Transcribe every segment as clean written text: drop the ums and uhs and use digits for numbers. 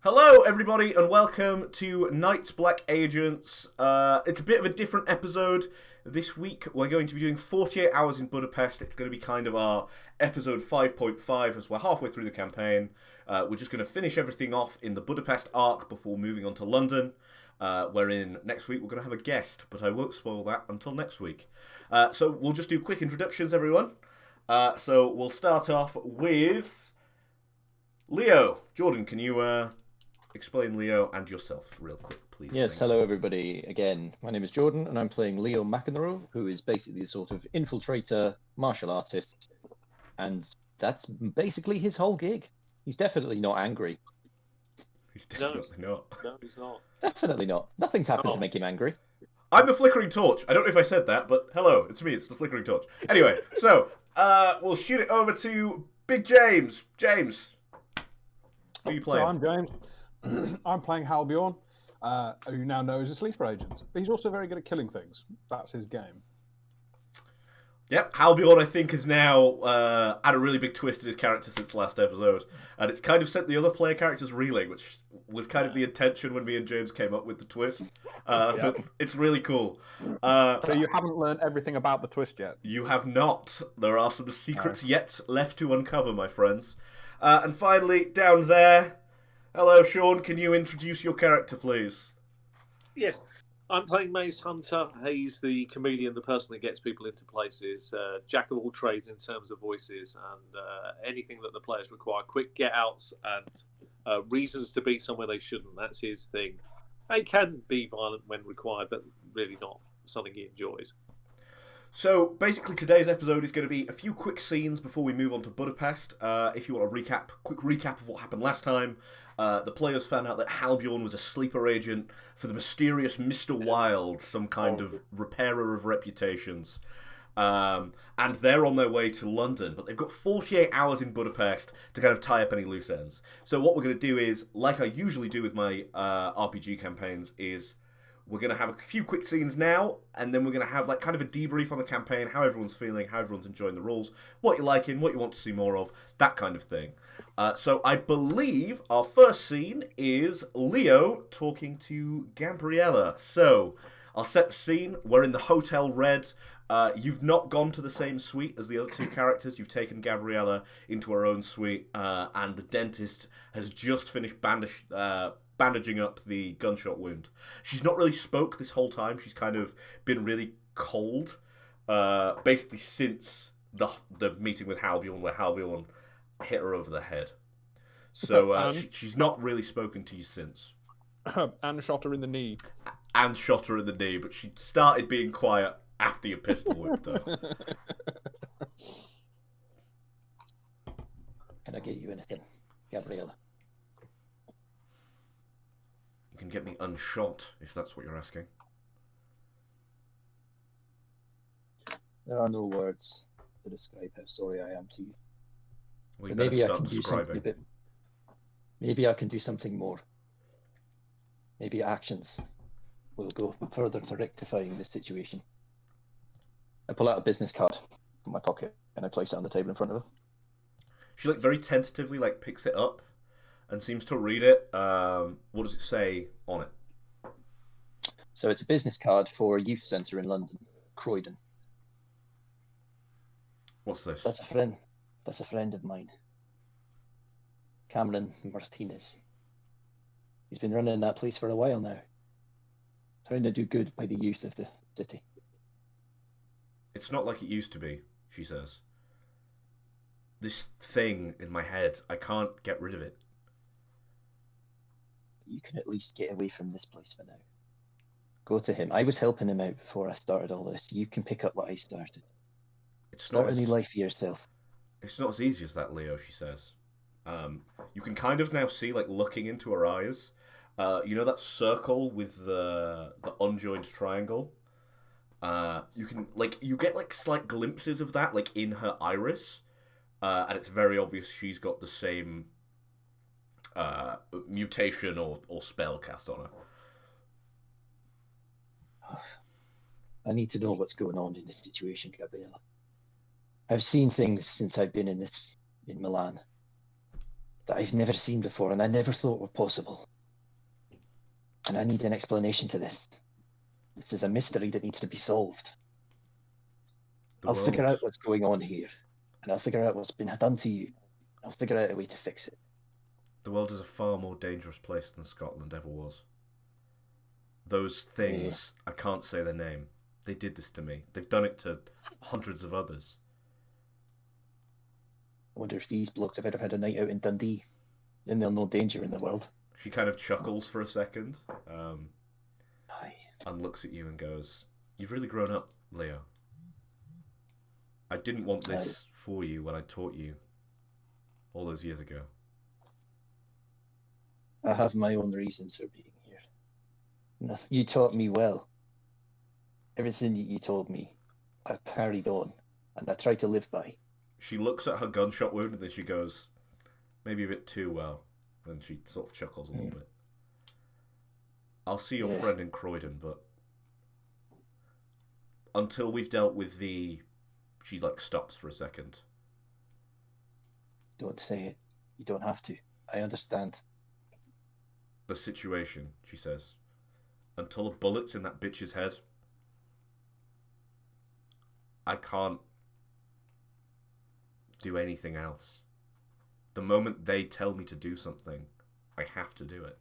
Hello, everybody, and welcome to Knights Black Agents. It's a bit of a different episode. This week, we're going to be doing 48 Hours in Budapest. It's going to be kind of our episode 5.5 as we're halfway through the campaign. We're just going to finish everything off in the Budapest arc before moving on to London, wherein next week we're going to have a guest, but I won't spoil that until next week. So we'll just do quick introductions, everyone. So we'll start off with Leo. Jordan, can you explain Leo and yourself real quick, please? Yes, hello everybody. Again, my name is Jordan, and I'm playing Leo McEnroe, who is basically a sort of infiltrator, martial artist, and that's basically his whole gig. He's definitely not angry. He's definitely not. No, he's not. Definitely not. Nothing's happened to make him angry. I'm the Flickering Torch. I don't know if I said that, but hello, it's me, it's the Flickering Torch. Anyway, so, we'll shoot it over to Big James. James, who are you playing? So I'm James. I'm playing Halbjorn, who you now know is a sleeper agent. But he's also very good at killing things. That's his game. Yep, Halbjorn, I think, has now had a really big twist in his character since last episode. And it's kind of sent the other player characters reeling, which was kind of the intention when me and James came up with the twist. So it's really cool. So you haven't learned everything about the twist yet? You have not. There are some secrets yet left to uncover, my friends. And finally, down there, hello, Sean. Can you introduce your character, please? Yes, I'm playing Mace Hunter. He's the comedian, the person that gets people into places, jack of all trades in terms of voices and anything that the players require. Quick get-outs and reasons to be somewhere they shouldn't. That's his thing. He can be violent when required, but really not something he enjoys. So, basically, today's episode is going to be a few quick scenes before we move on to Budapest. If you want a quick recap of what happened last time, the players found out that Halbjorn was a sleeper agent for the mysterious Mr. Wild, some kind of repairer of reputations. And they're on their way to London, but they've got 48 hours in Budapest to kind of tie up any loose ends. So what we're going to do is, like I usually do with my RPG campaigns, is we're going to have a few quick scenes now, and then we're going to have like kind of a debrief on the campaign, how everyone's feeling, how everyone's enjoying the rules, what you're liking, what you want to see more of, that kind of thing. So I believe our first scene is Leo talking to Gabriella. So I'll set the scene. We're in the Hotel Red. You've not gone to the same suite as the other two characters. You've taken Gabriella into her own suite, and the dentist has just finished bandaging up the gunshot wound. She's not really spoke this whole time. She's kind of been really cold, basically since the meeting with Halbjorn, where Halbjorn hit her over the head. So she's not really spoken to you since. And shot her in the knee. And shot her in the knee, but she started being quiet after your pistol whipped her. Can I get you anything, Gabriella? You can get me unshot, if that's what you're asking. There are no words to describe how sorry I am to you. Well, you But better start describing. Maybe I can do something more. Maybe actions will go further to rectifying this situation. I pull out a business card from my pocket and I place it on the table in front of her. She very tentatively picks it up and seems to read it. What does it say on it? So it's a business card for a youth centre in London, Croydon. What's this? That's a friend of mine. Cameron Martinez. He's been running that place for a while now. Trying to do good by the youth of the city. It's not like it used to be, she says. This thing in my head, I can't get rid of it. You can at least get away from this place for now. Go to him. I was helping him out before I started all this. You can pick up what I started. Start a new life for yourself. It's not as easy as that, Leo, she says. You can kind of now see, looking into her eyes, you know that circle with the unjoined triangle? You can, you get, slight glimpses of that, in her iris. And it's very obvious she's got the same mutation or spell cast on her. I need to know what's going on in this situation, Gabriella. I've seen things since I've been in Milan. that I've never seen before and I never thought were possible. And I need an explanation to this. This is a mystery that needs to be solved. I'll figure out what's going on here, and I'll figure out what's been done to you. I'll figure out a way to fix it. The world is a far more dangerous place than Scotland ever was. Those things, I can't say their name. They did this to me. They've done it to hundreds of others. I wonder if these blokes have ever had a night out in Dundee. Then there's no danger in the world. She kind of chuckles for a second, Aye. and looks at you and goes, "You've really grown up, Leo. I didn't want this for you when I taught you all those years ago." I have my own reasons for being here. You taught me well. Everything that you told me, I've carried on, and I try to live by. She looks at her gunshot wound and then she goes, "Maybe a bit too well." And she sort of chuckles a little bit. "I'll see your friend in Croydon, but until we've dealt with the..." She stops for a second. Don't say it. You don't have to. I understand. "The situation," she says. "Until a bullet's in that bitch's head, I can't do anything else. The moment they tell me to do something, I have to do it."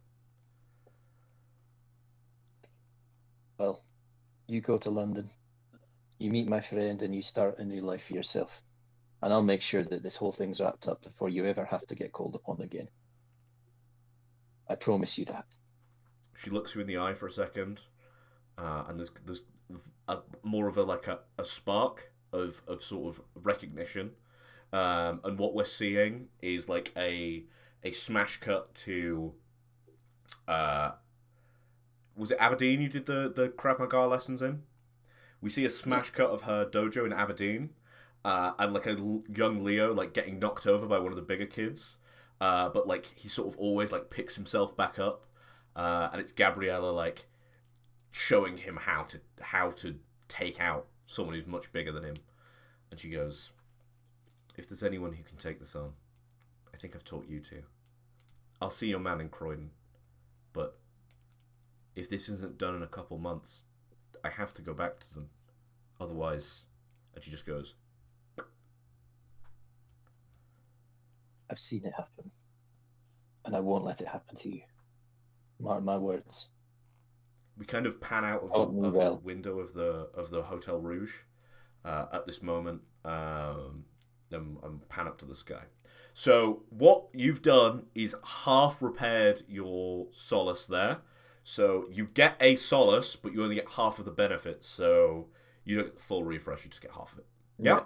Well, you go to London, you meet my friend, and you start a new life for yourself. And I'll make sure that this whole thing's wrapped up before you ever have to get called upon again. I promise you that. She looks you in the eye for a second, and there's more of a spark of sort of recognition. And what we're seeing is a smash cut to... was it Aberdeen you did the Krav Maga lessons in? We see a smash cut of her dojo in Aberdeen, and a young Leo getting knocked over by one of the bigger kids, but he sort of always picks himself back up, and it's Gabriella showing him how to take out someone who's much bigger than him, and she goes, "If there's anyone who can take this on, I think I've taught you to. I'll see your man in Croydon, but if this isn't done in a couple months, I have to go back to them. Otherwise..." And she just goes... I've seen it happen, and I won't let it happen to you. Mark my words. We kind of pan out of the window of the Hotel Rouge at this moment, and pan up to the sky. So what you've done is half repaired your solace there. So you get a solace, but you only get half of the benefits. So you don't get the full refresh; you just get half of it. Yeah,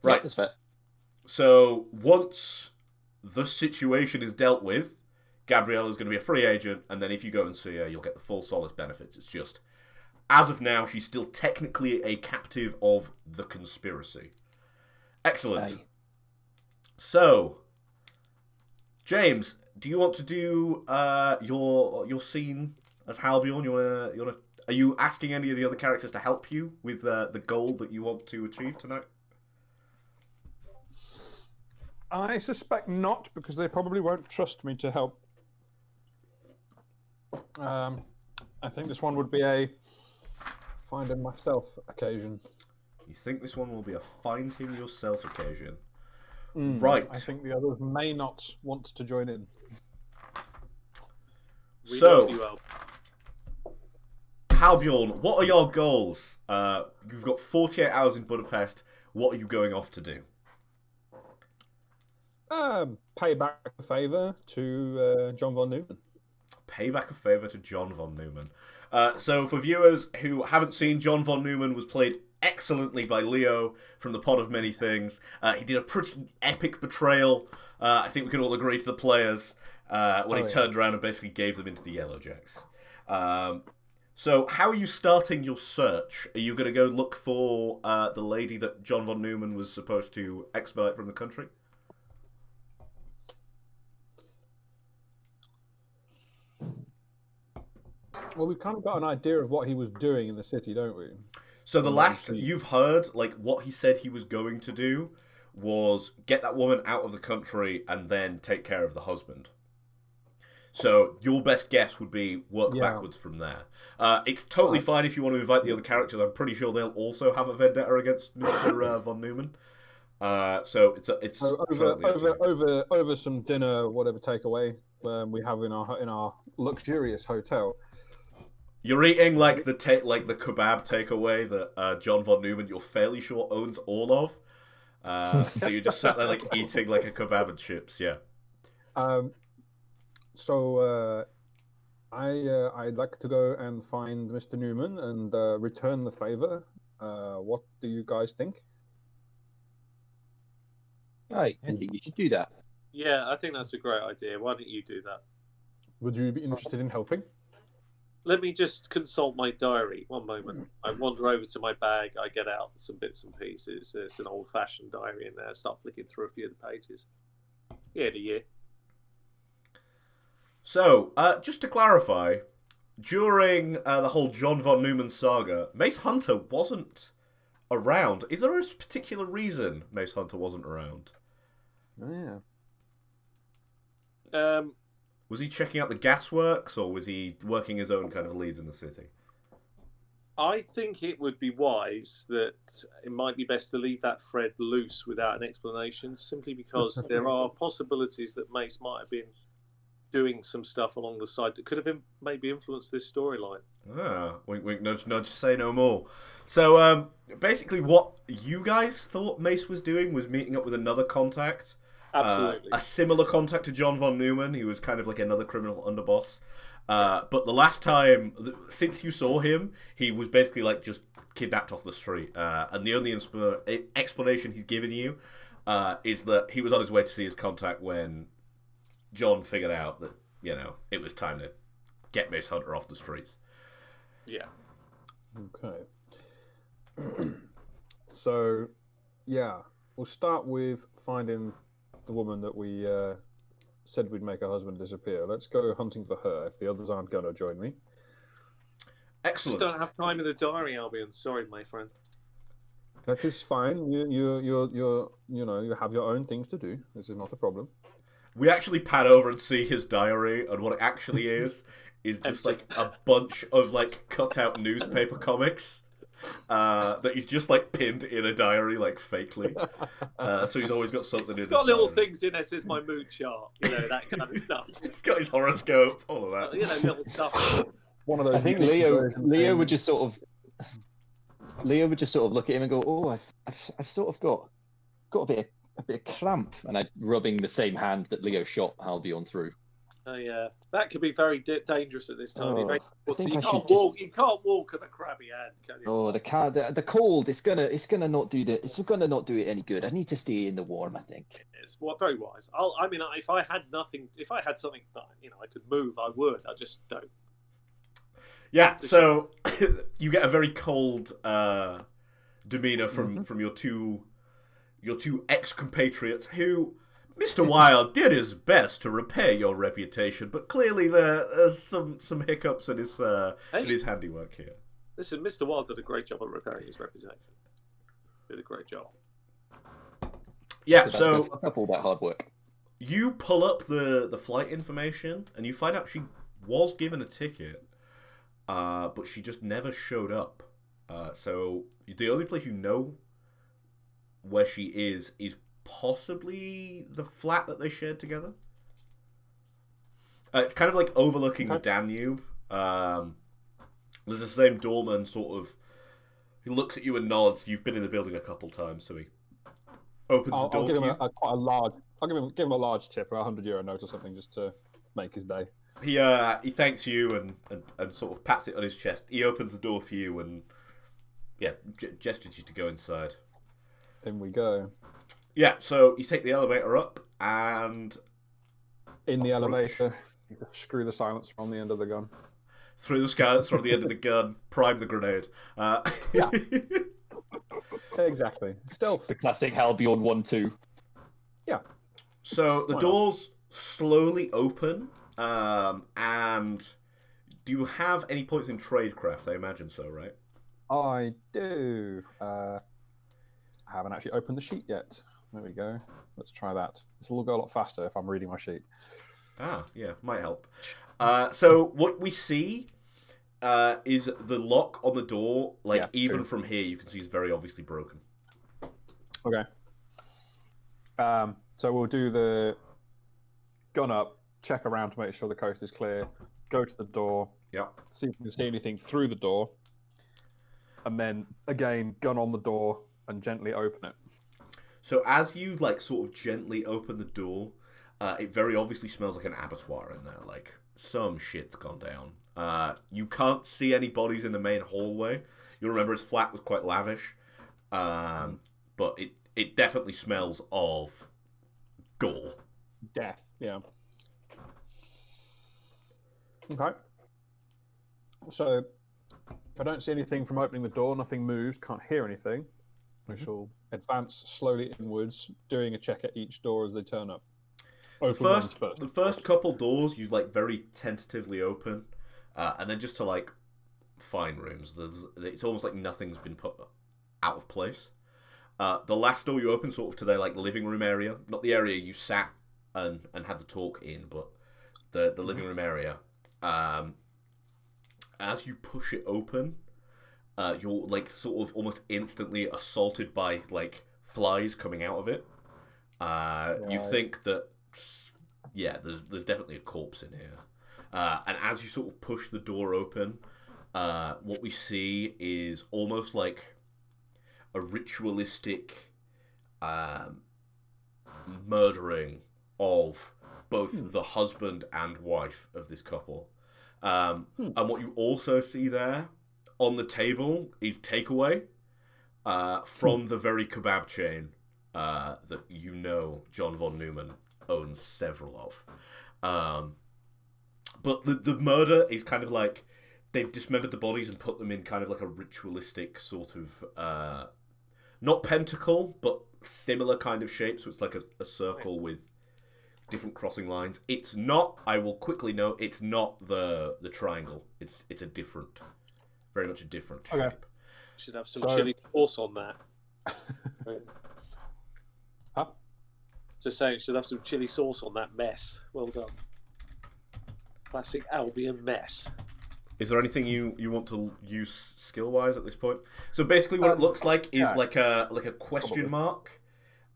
right. That's fair. So once the situation is dealt with, Gabriella's going to be a free agent, and then if you go and see her, you'll get the full solace benefits. It's just, as of now, she's still technically a captive of the conspiracy. Excellent. Aye. So, James, do you want to do your scene as Halbjorn? You wanna? Are you asking any of the other characters to help you with the goal that you want to achieve tonight? I suspect not, because they probably won't trust me to help. I think this one would be a find him myself occasion. You think this one will be a find him yourself occasion? Right. I think the others may not want to join in. So, Halbjorn, what are your goals? You've got 48 hours in Budapest. What are you going off to do? Pay back a favour to John von Neumann. Pay back a favour to John von Neumann. So for viewers who haven't seen, John von Neumann was played excellently by Leo from The Pod of Many Things. He did a pretty epic betrayal, I think we can all agree, to the players when he turned around and basically gave them into the Yellowjacks. So how are you starting your search? Are you going to go look for the lady that John von Neumann was supposed to expedite from the country? Well, we've kind of got an idea of what he was doing in the city, don't we? So the last you've heard, what he said he was going to do was get that woman out of the country and then take care of the husband. So your best guess would be work backwards from there. It's totally fine if you want to invite the other characters. I'm pretty sure they'll also have a vendetta against Mr. von Neumann. So it's over some dinner, whatever takeaway we have in our luxurious hotel. You're eating like the kebab takeaway that John von Neumann, you're fairly sure, owns all of. So you just sat there like eating like a kebab and chips, yeah. So I'd like to go and find Mr. Newman and return the favor. What do you guys think? I think you should do that. Yeah, I think that's a great idea. Why don't you do that? Would you be interested in helping? Let me just consult my diary. One moment. I wander over to my bag. I get out some bits and pieces. There's an old-fashioned diary in there. Start flicking through a few of the pages. Yeah, the year. So, just to clarify, during the whole John von Neumann saga, Mace Hunter wasn't around. Is there a particular reason Mace Hunter wasn't around? Oh, yeah. Was he checking out the gasworks, or was he working his own kind of leads in the city? I think it would be wise that it might be best to leave that thread loose without an explanation, simply because there are possibilities that Mace might have been doing some stuff along the side that could have been maybe influenced this storyline. Ah, wink, wink, nudge, nudge, say no more. So, basically what you guys thought Mace was doing was meeting up with another contact. Absolutely. A similar contact to John von Neumann. He was kind of like another criminal underboss. But the last time, since you saw him, he was basically like just kidnapped off the street. And the only explanation he's given you is that he was on his way to see his contact when John figured out that, you know, it was time to get Mace Hunter off the streets. Yeah. Okay. So, yeah, we'll start with finding the woman that we said we'd make her husband disappear. Let's go hunting for her if the others aren't going to join me. Excellent. Just don't have time in the diary, Albion. Sorry, my friend. That is fine. You have your own things to do. This is not a problem. We actually pan over and see his diary, and what it actually is just like a bunch of like cut out newspaper comics that he's just like pinned in a diary like fakely. So he's always got something in It's his got little diary. things in there, says my mood chart, you know, that kind of stuff. He's got his horoscope, all of that. You know, little stuff. One of those. I think Leo would just sort of look at him and go, "Oh, I've sort of got a bit of cramp," and I'm rubbing the same hand that Leo shot Albion through. Oh yeah, that could be very dangerous at this time. Oh, I think you I can't should walk. You can't walk with a crabby hand, can you? Oh, the cold. It's gonna not do it any good. I need to stay in the warm. I think. It's very wise. I mean, if I had something that I could move, I would. I just don't. Yeah, so you get a very cold demeanor from your two ex-compatriots who, Mr. Wilde did his best to repair your reputation, but clearly there's some hiccups in his handiwork here. Listen, Mr. Wilde did a great job of repairing his reputation. Did a great job. Yeah, so fuck up all that hard work. You pull up the flight information, and you find out she was given a ticket, but she just never showed up. So the only place you know where she is possibly the flat that they shared together. It's kind of like overlooking the Danube. There's the same doorman sort of. He looks at you and nods. You've been in the building a couple times, so he opens the door. I'll give him for you. quite a large. I'll give him a large tip, or €100 note or something, just to make his day. He thanks you and sort of pats it on his chest. He opens the door for you and gestures you to go inside. In we go. Yeah, so you take the elevator up and in the elevator, you screw the silencer on the end of the gun. Through the scouts from the end of the gun, prime the grenade. Yeah, exactly. Stealth. The classic Albion 1-2. Yeah. So the doors slowly open, and do you have any points in tradecraft? I imagine so, right? I do. I haven't actually opened the sheet yet. There we go. Let's try that. This will go a lot faster if I'm reading my sheet. Ah, yeah, might help. So what we see is the lock on the door. Like, even true. from here, you can see it's very obviously broken. Okay. So we'll do the gun up, check around to make sure the coast is clear, go to the door, see if we can see anything through the door, and then again gun on the door and gently open it. So as you like sort of gently open the door, it very obviously smells like an abattoir in there. Like, some shit's gone down. You can't see any bodies in the main hallway. You'll remember its flat was quite lavish, but it definitely smells of gore. Death, yeah. Okay. So, if I don't see anything from opening the door, nothing moves, can't hear anything, we shall advance slowly inwards, doing a check at each door as they turn up. The first couple doors you like very tentatively open, and then just to like find rooms, it's almost like nothing's been put out of place. The last door you open sort of to their like living room area, not the area you sat and had the talk in, but the living room area. As you push it open, you're like sort of almost instantly assaulted by like flies coming out of it. You think that, yeah, there's definitely a corpse in here. And as you sort of push the door open, what we see is almost like a ritualistic murdering of both the husband and wife of this couple. And what you also see there on the table is takeaway from the very kebab chain that you know John von Neumann owns several of. But the murder is kind of like they've dismembered the bodies and put them in kind of like a ritualistic sort of not pentacle, but similar kind of shape. So it's like a circle with different crossing lines. It's not, I will quickly note, it's not the triangle. It's a different, very much a different shape. Should have some chili sauce on that. Huh? Just saying, should have some chili sauce on that mess. Well done. Classic Albion mess. Is there anything you want to use skill wise at this point? So basically, what it looks like is like a question mark,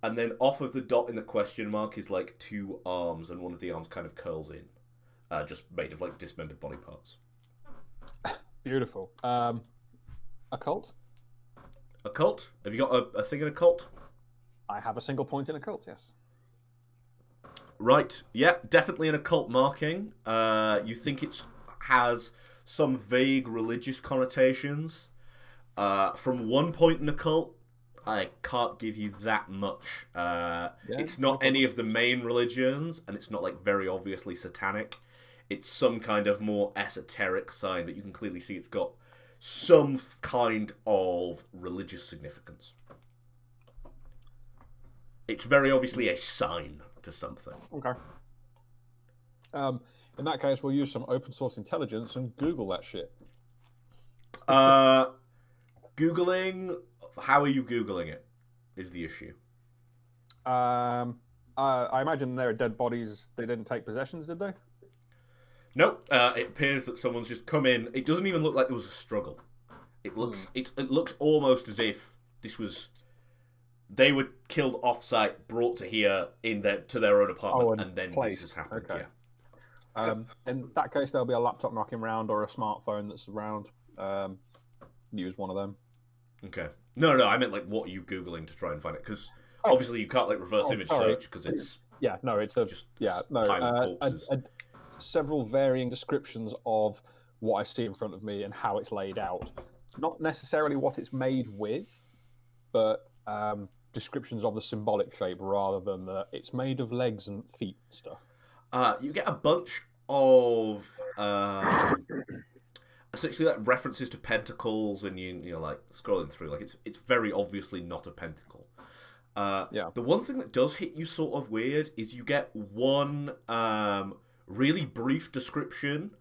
and then off of the dot in the question mark is like two arms, and one of the arms kind of curls in, just made of like dismembered body parts. Beautiful. Occult? Occult? Have you got a thing in occult? I have a single point in occult, yes. Right. Yeah, definitely an occult marking. You think it has some vague religious connotations. From one point in occult, I can't give you that much. It's not any of the main religions, and it's not like very obviously satanic. It's some kind of more esoteric sign, but you can clearly see it's got some kind of religious significance. It's very obviously a sign to something. Okay. In that case, we'll use some open source intelligence and Google that shit. Googling. How are you Googling it? Is the issue. I imagine there are dead bodies. They didn't take possessions, did they? Nope. It appears that someone's just come in. It doesn't even look like there was a struggle. It looks. It looks almost as if this was. They were killed off-site, brought to here to their own apartment, and then this has happened. Okay. Yeah. In that case, there'll be a laptop knocking around or a smartphone that's around. Use one of them. Okay. No, I meant like what are you Googling to try and find it? Because obviously you can't like reverse image search because it's it's a just pile of corpses. Several varying descriptions of what I see in front of me and how it's laid out. Not necessarily what it's made with, but descriptions of the symbolic shape rather than it's made of legs and feet stuff. You get a bunch of essentially like references to pentacles, and you're like scrolling through, like it's very obviously not a pentacle. The one thing that does hit you sort of weird is you get one really brief description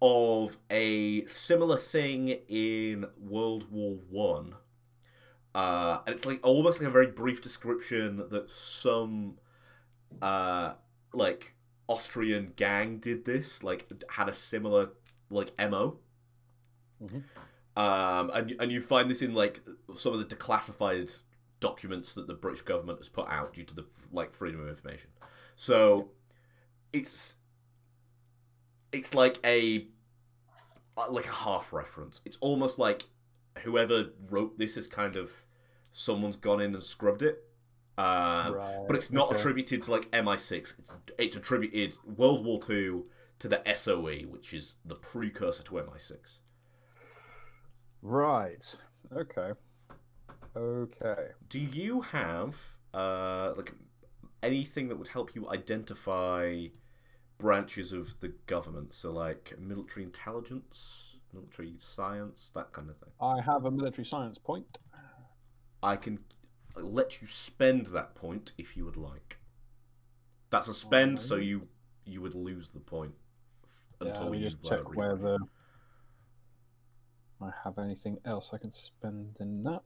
of a similar thing in World War One. and it's like almost like a very brief description that some like Austrian gang did this, like had a similar like MO. Mm-hmm. And you find this in like some of the declassified documents that the British government has put out due to the like freedom of information. So it's like a half reference. It's almost like whoever wrote this is kind of someone's gone in and scrubbed it. Right, but it's not okay. attributed to like MI6. It's attributed World War II to the SOE, which is the precursor to MI6. Right. Okay. Okay. Do you have like anything that would help you identify branches of the government? So like military intelligence, military science, that kind of thing. I have a military science point. I can let you spend that point if you would like. That's a spend, so you would lose the point until let me you just check where the. I have anything else I can spend in that?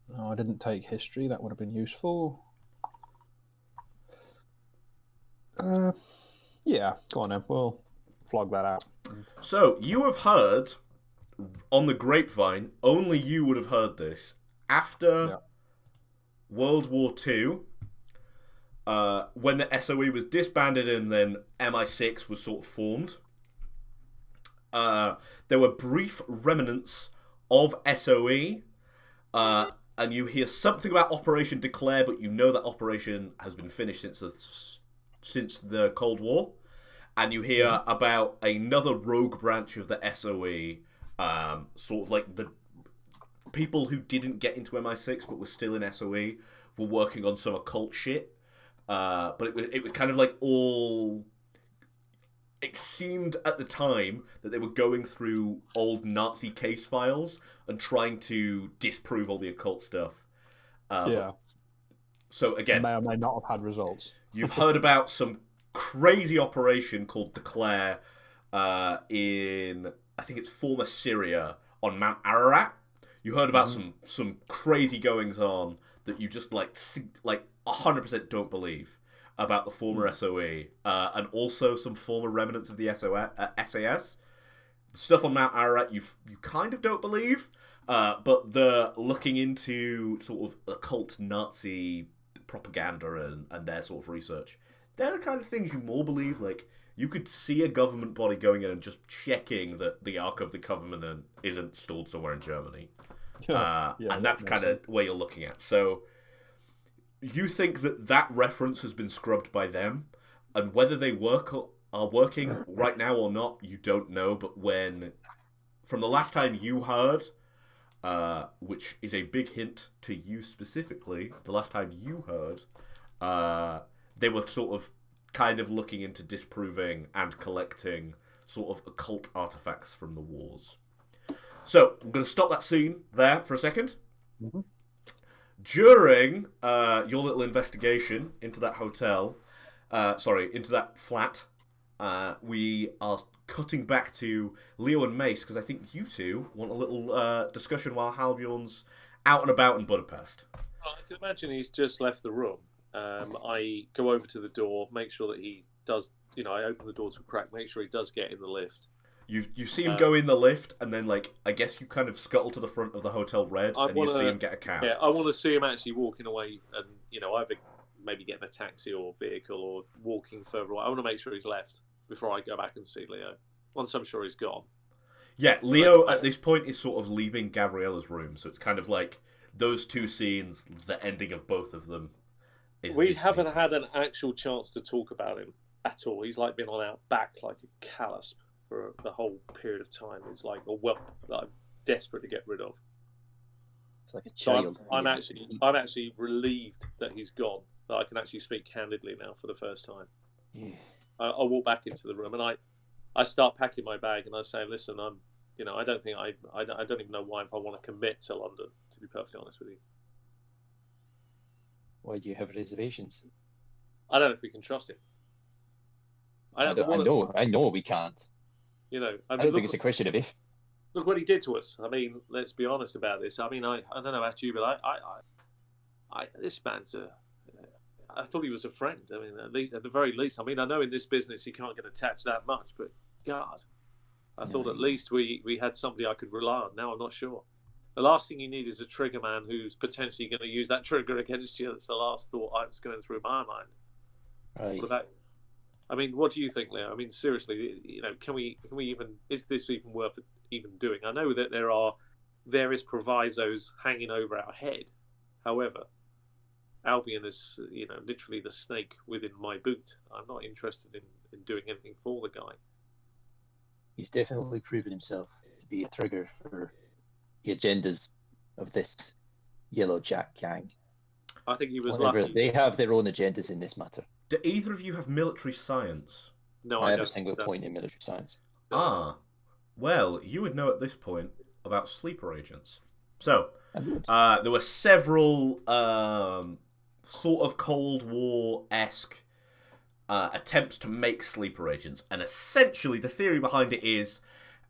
No, I didn't take history. That would have been useful. Yeah, go on then. We'll flog that out. So you have heard on the grapevine. Only you would have heard this after World War II. When the SOE was disbanded and then MI6 was sort of formed. There were brief remnants of SOE, and you hear something about Operation Declare, but you know that operation has been finished since the Cold War, and you hear about another rogue branch of the SOE, sort of like the people who didn't get into MI6 but were still in SOE were working on some occult shit, but it was kind of like all. It seemed at the time that they were going through old Nazi case files and trying to disprove all the occult stuff. So again, may or may not have had results. You've heard about some crazy operation called Declare in, I think it's former Syria, on Mount Ararat. You heard about some crazy goings on that you just like 100% don't believe about the former SOE, and also some former remnants of the SAS. The stuff on Mount Ararat you kind of don't believe, but the looking into sort of occult Nazi propaganda and their sort of research, they're the kind of things you more believe. Like, you could see a government body going in and just checking that the Ark of the Covenant isn't stored somewhere in Germany. And that's kind of where you're looking at. So you think that reference has been scrubbed by them, and whether they are working right now or not, you don't know. But from the last time you heard, which is a big hint to you specifically, the last time you heard, they were sort of kind of looking into disproving and collecting sort of occult artifacts from the wars. So I'm going to stop that scene there for a second. Mm-hmm. During your little investigation into that into that flat, we are cutting back to Leo and Mace, because I think you two want a little discussion while Halbjorn's out and about in Budapest. Well, I can imagine he's just left the room. I go over to the door, make sure that he does, I open the door to a crack, make sure he does get in the lift. You see him go in the lift, and then, I guess you kind of scuttle to the front of the Hotel Red, you see him get a cab. Yeah, I want to see him actually walking away, and, either maybe getting a taxi or vehicle or walking further away. I want to make sure he's left before I go back and see Leo, once I'm sure he's gone. Yeah, Leo at this point is sort of leaving Gabriella's room, so it's kind of like those two scenes, the ending of both of them. We haven't had an actual chance to talk about him at all. He's been on our back like a callus for the whole period of time. It's like a whelp that I'm desperate to get rid of. It's like a child. So I'm actually relieved that he's gone. That I can actually speak candidly now for the first time. Yeah. I walk back into the room and I start packing my bag and I say, listen, I don't think I don't even know why I want to commit to London, to be perfectly honest with you. Why do you have reservations? I don't know if we can trust him. I know we can't. I don't think it's a question of if. Look what he did to us. I mean, let's be honest about this. I mean, I don't know about you, but this man's a. I thought he was a friend. I mean, at the very least. I mean, I know in this business you can't get attached that much, but God, I thought at least we had somebody I could rely on. Now I'm not sure. The last thing you need is a trigger man who's potentially going to use that trigger against you. That's the last thought I was going through my mind. Right. What about? I mean, what do you think, Leo? I mean, seriously, can we even? Is this even worth even doing? I know that there are various provisos hanging over our head. However, Albion is, literally the snake within my boot. I'm not interested in doing anything for the guy. He's definitely proven himself to be a trigger for the agendas of this Yellow Jack gang. I think he was Whatever, lucky. they have their own agendas in this matter. Do either of you have military science? No, I have don't. a single point in military science. Ah, well, you would know at this point about sleeper agents. So, there were several sort of Cold War-esque attempts to make sleeper agents, and essentially the theory behind it is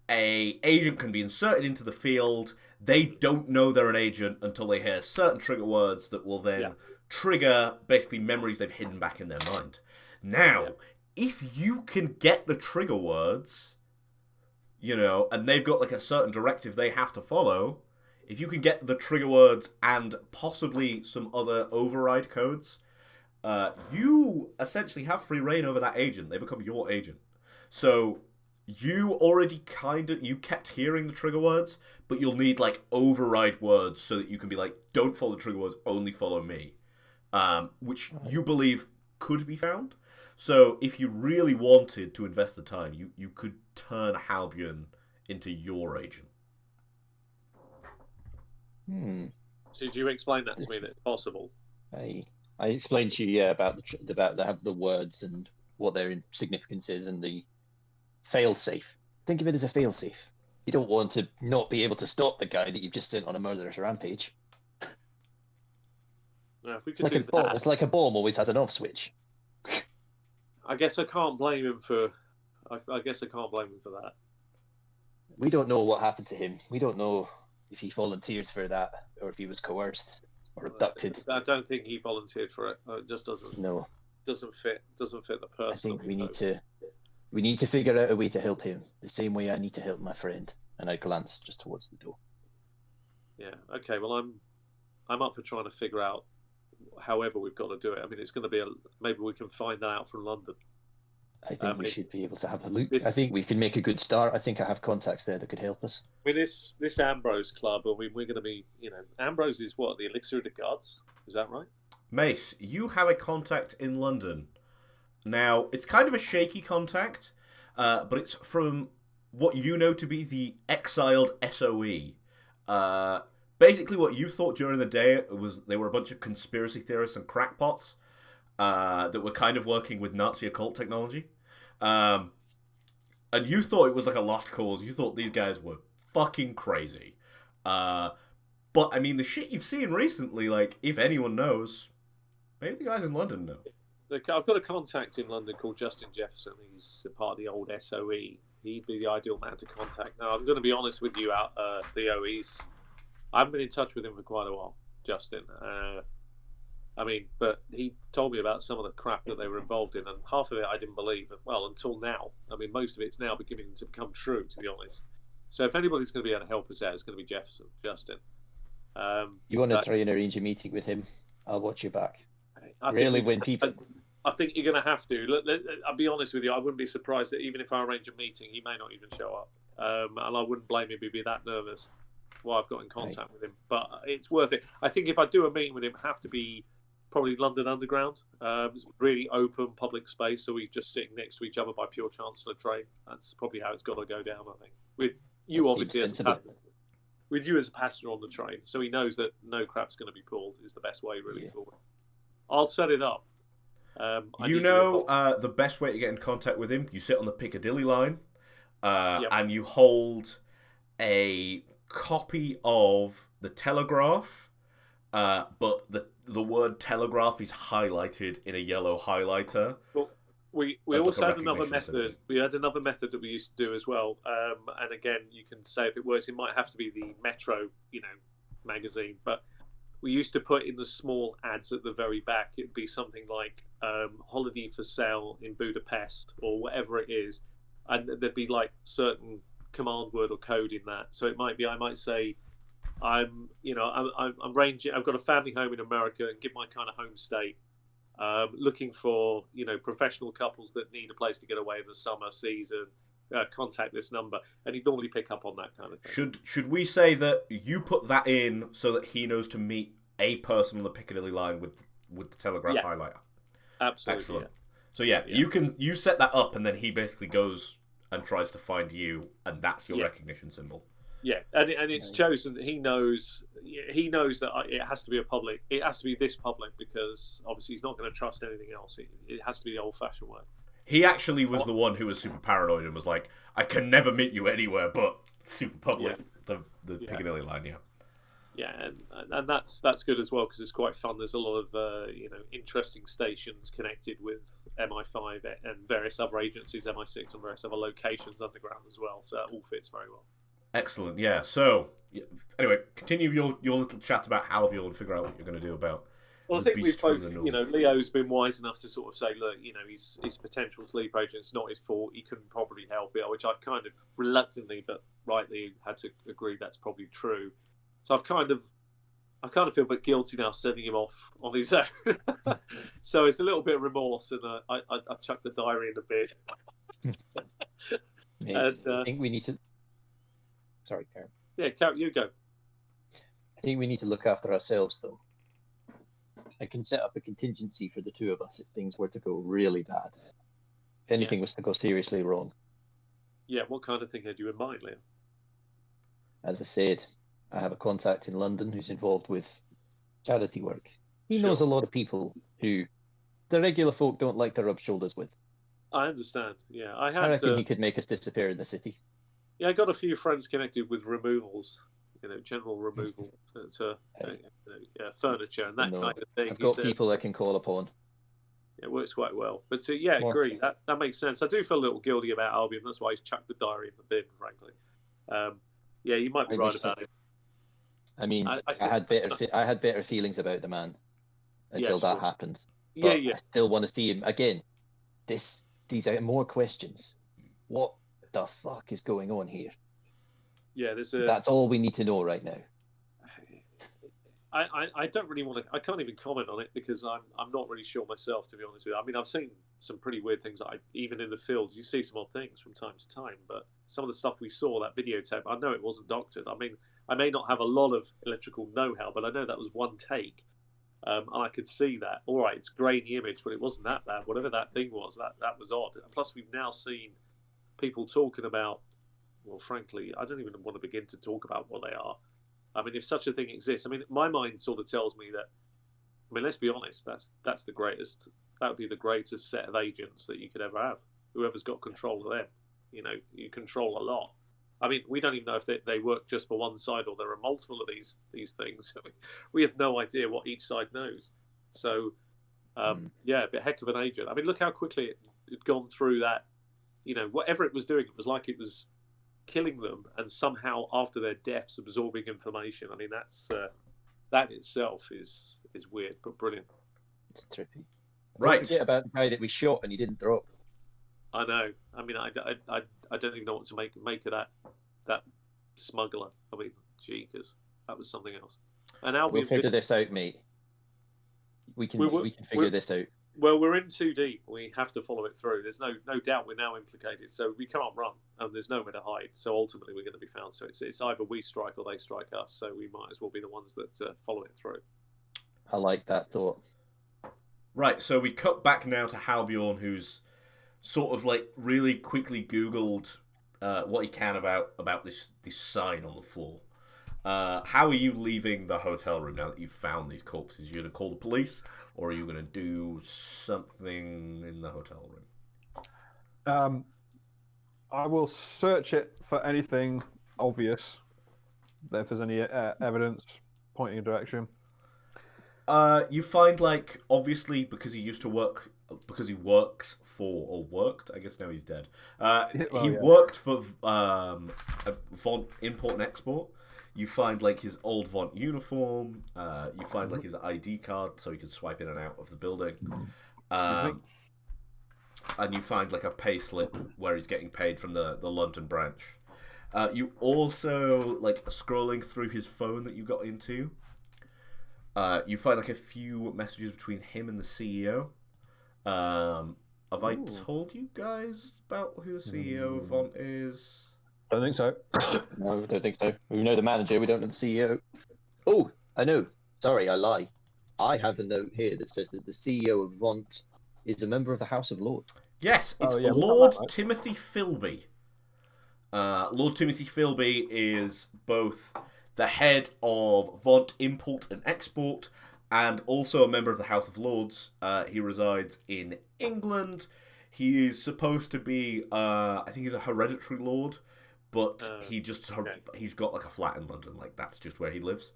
a agent can be inserted into the field. They don't know they're an agent until they hear certain trigger words that will then trigger basically memories they've hidden back in their mind. Now, if you can get the trigger words, and they've got like a certain directive they have to follow, if you can get the trigger words and possibly some other override codes, you essentially have free reign over that agent. They become your agent. So you already you kept hearing the trigger words, but you'll need like override words so that you can be like, don't follow the trigger words, only follow me. Which you believe could be found. So if you really wanted to invest the time, you could turn Halbion into your agent. So did you explain that to me that it's possible? I explained to you about the words and what their significance is and the fail-safe. Think of it as a fail-safe. You don't want to not be able to stop the guy that you've just sent on a murderous rampage. No, if we It's could like do a bomb. that, It's like a bomb always has an off switch. I guess I can't blame him for. I guess I can't blame him for that. We don't know what happened to him. We don't know if he volunteered for that or if he was coerced or abducted. I don't think he volunteered for it. It just doesn't. No. Doesn't fit the person. I think we need to figure out a way to help him. The same way I need to help my friend. And I glanced just towards the door. Yeah. Okay. Well, I'm up for trying to figure out. However, we've got to do it. I mean, it's going to be maybe we can find that out from London. I think we should be able to have a look. This- I think we can make a good start. I think I have contacts there that could help us. I mean, this Ambrose club. I mean, we're going to be. Ambrose is what, the elixir of the gods. Is that right? Mace, you have a contact in London. Now, it's kind of a shaky contact, but it's from what you know to be the exiled SOE. Basically, what you thought during the day was they were a bunch of conspiracy theorists and crackpots that were kind of working with Nazi occult technology. And you thought it was like a lost cause. You thought these guys were fucking crazy. But, I mean, the shit you've seen recently, like, if anyone knows, maybe the guys in London know. Look, I've got a contact in London called Justin Jefferson. He's a part of the old SOE. He'd be the ideal man to contact. Now, I'm going to be honest with you, Theo. I haven't been in touch with him for quite a while, Justin. But he told me about some of the crap that they were involved in, and half of it I didn't believe. Well, until now. I mean, most of it's now beginning to become true, to be honest. So if anybody's going to be able to help us out, it's going to be Justin. You want to try and arrange a meeting with him? I'll watch your back. I think you're going to have to. I'll be honest with you. I wouldn't be surprised that even if I arrange a meeting, he may not even show up. And I wouldn't blame him if he'd be that nervous while I've got in contact with him. But it's worth it. I think if I do a meeting with him, it'd have to be probably London Underground. It's really open public space, so we're just sitting next to each other by pure chance on a train. That's probably how it's got to go down, I think. With you, obviously, with you as a passenger on the train, so he knows that no crap's going to be pulled is the best way, really, forward. I'll set it up. The best way to get in contact with him, you sit on the Piccadilly line, and you hold a copy of the Telegraph, but the word Telegraph is highlighted in a yellow highlighter. Well, We as also like had a another recognition method. symbol. We had another method that we used to do as well. And again, you can say if it works, it might have to be the Metro, magazine. But we used to put in the small ads at the very back. It'd be something like holiday for sale in Budapest or whatever it is, and there'd be like certain command word or code in that. So it might be I might say I'm ranging. I've got a family home in America and give my kind of home state. Looking for professional couples that need a place to get away in the summer season. Contact this number, and he'd normally pick up on that kind of thing. Should we say that you put that in so that he knows to meet a person on the Piccadilly line with the Telegraph highlighter? Absolutely. Excellent. Yeah. So you set that up, and then he basically goes and tries to find you, and that's your recognition symbol. Yeah, and it's chosen. He knows that it has to be public. It has to be this public because obviously he's not going to trust anything else. It has to be the old-fashioned way. He actually was the one who was super paranoid and was like, "I can never meet you anywhere but super public." The Piccadilly line, yeah. Yeah, and that's good as well because it's quite fun. There's a lot of interesting stations connected with MI5 and various other agencies, MI6 and various other locations underground as well. So that all fits very well. Excellent, yeah. So, anyway, continue your little chat about Albion and figure out what you're going to do about. Well, I think we've both, Leo's been wise enough to sort of say, look, he's potential sleeper agent. It's not his fault. He couldn't probably help it, which I kind of reluctantly but rightly had to agree that's probably true. So I kind of feel a bit guilty now sending him off on his own. So it's a little bit of remorse, and I chucked the diary in the bin. I think we need to. Sorry, Karen. Yeah, Karen, you go. I think we need to look after ourselves, though. I can set up a contingency for the two of us if things were to go really bad. If anything was to go seriously wrong. Yeah, what kind of thing had you in mind, Liam? As I said, I have a contact in London who's involved with charity work. He knows a lot of people who the regular folk don't like to rub shoulders with. I understand. Yeah, I reckon he could make us disappear in the city. Yeah, I got a few friends connected with removals, general removal to furniture and that kind of thing. I've got people I can call upon. It works quite well. But agree. That makes sense. I do feel a little guilty about Albion. That's why he's chucked the diary in the bin, frankly. You might be right about it. I mean, I had better feelings about the man until that happened. But I still want to see him again. These are more questions. What the fuck is going on here? Yeah, that's all we need to know right now. I don't really want to. I can't even comment on it because I'm not really sure myself, to be honest with you. I mean, I've seen some pretty weird things. Even in the field, you see some odd things from time to time. But some of the stuff we saw, that videotape, I know it wasn't doctored. I mean, I may not have a lot of electrical know-how, but I know that was one take, and I could see that. All right, it's grainy image, but it wasn't that bad. Whatever that thing was, that was odd. And plus, we've now seen people talking about. Well, frankly, I don't even want to begin to talk about what they are. I mean, if such a thing exists, I mean, my mind sort of tells me that. I mean, let's be honest. That's the greatest. That would be the greatest set of agents that you could ever have. Whoever's got control of them, you control a lot. I mean, we don't even know if they work just for one side or there are multiple of these things. We have no idea what each side knows. So, a heck of an agent. I mean, look how quickly it had gone through that. Whatever it was doing, it was like it was killing them and somehow after their deaths absorbing information. I mean, that itself is weird but brilliant. It's trippy. Right. Don't forget about the guy that we shot and he didn't drop. I know. I mean, I don't even know what to make of that smuggler. I mean, gee, because that was something else. And now we'll figure this out, mate. We can figure this out. Well, we're in too deep. We have to follow it through. There's no doubt we're now implicated, so we can't run, and there's nowhere to hide. So ultimately, we're going to be found. So it's either we strike or they strike us. So we might as well be the ones that follow it through. I like that thought. Right. So we cut back now to Halbjorn, who's sort of like really quickly Googled what he can about this sign on the floor. How are you leaving the hotel room now that you've found these corpses? Are you going to call the police, or are you going to do something in the hotel room? I will search it for anything obvious, if there's any evidence pointing a direction. You find, like, obviously, because he works for, or worked, I guess now he's dead. He worked for Vont Import and Export. You find, like, his old Vont uniform. You find, like, his ID card so he can swipe in and out of the building. And you find, like, a pay slip where he's getting paid from the London branch. You also, like, scrolling through his phone that you got into, you find, like, a few messages between him and the CEO. Have I told you guys about who the CEO of Vont is? I don't think so. No, I don't think so. We know the manager, we don't know the CEO. Oh, I know. Sorry, I lie. I have a note here that says that the CEO of Vont is a member of the House of Lords. Yes, it's Lord Timothy Philby. Lord Timothy Philby is both the head of Vont Import and Export and also a member of the House of Lords. He resides in England. He is supposed to be, I think he's a hereditary lord, but he's got like a flat in London. Like, that's just where he lives.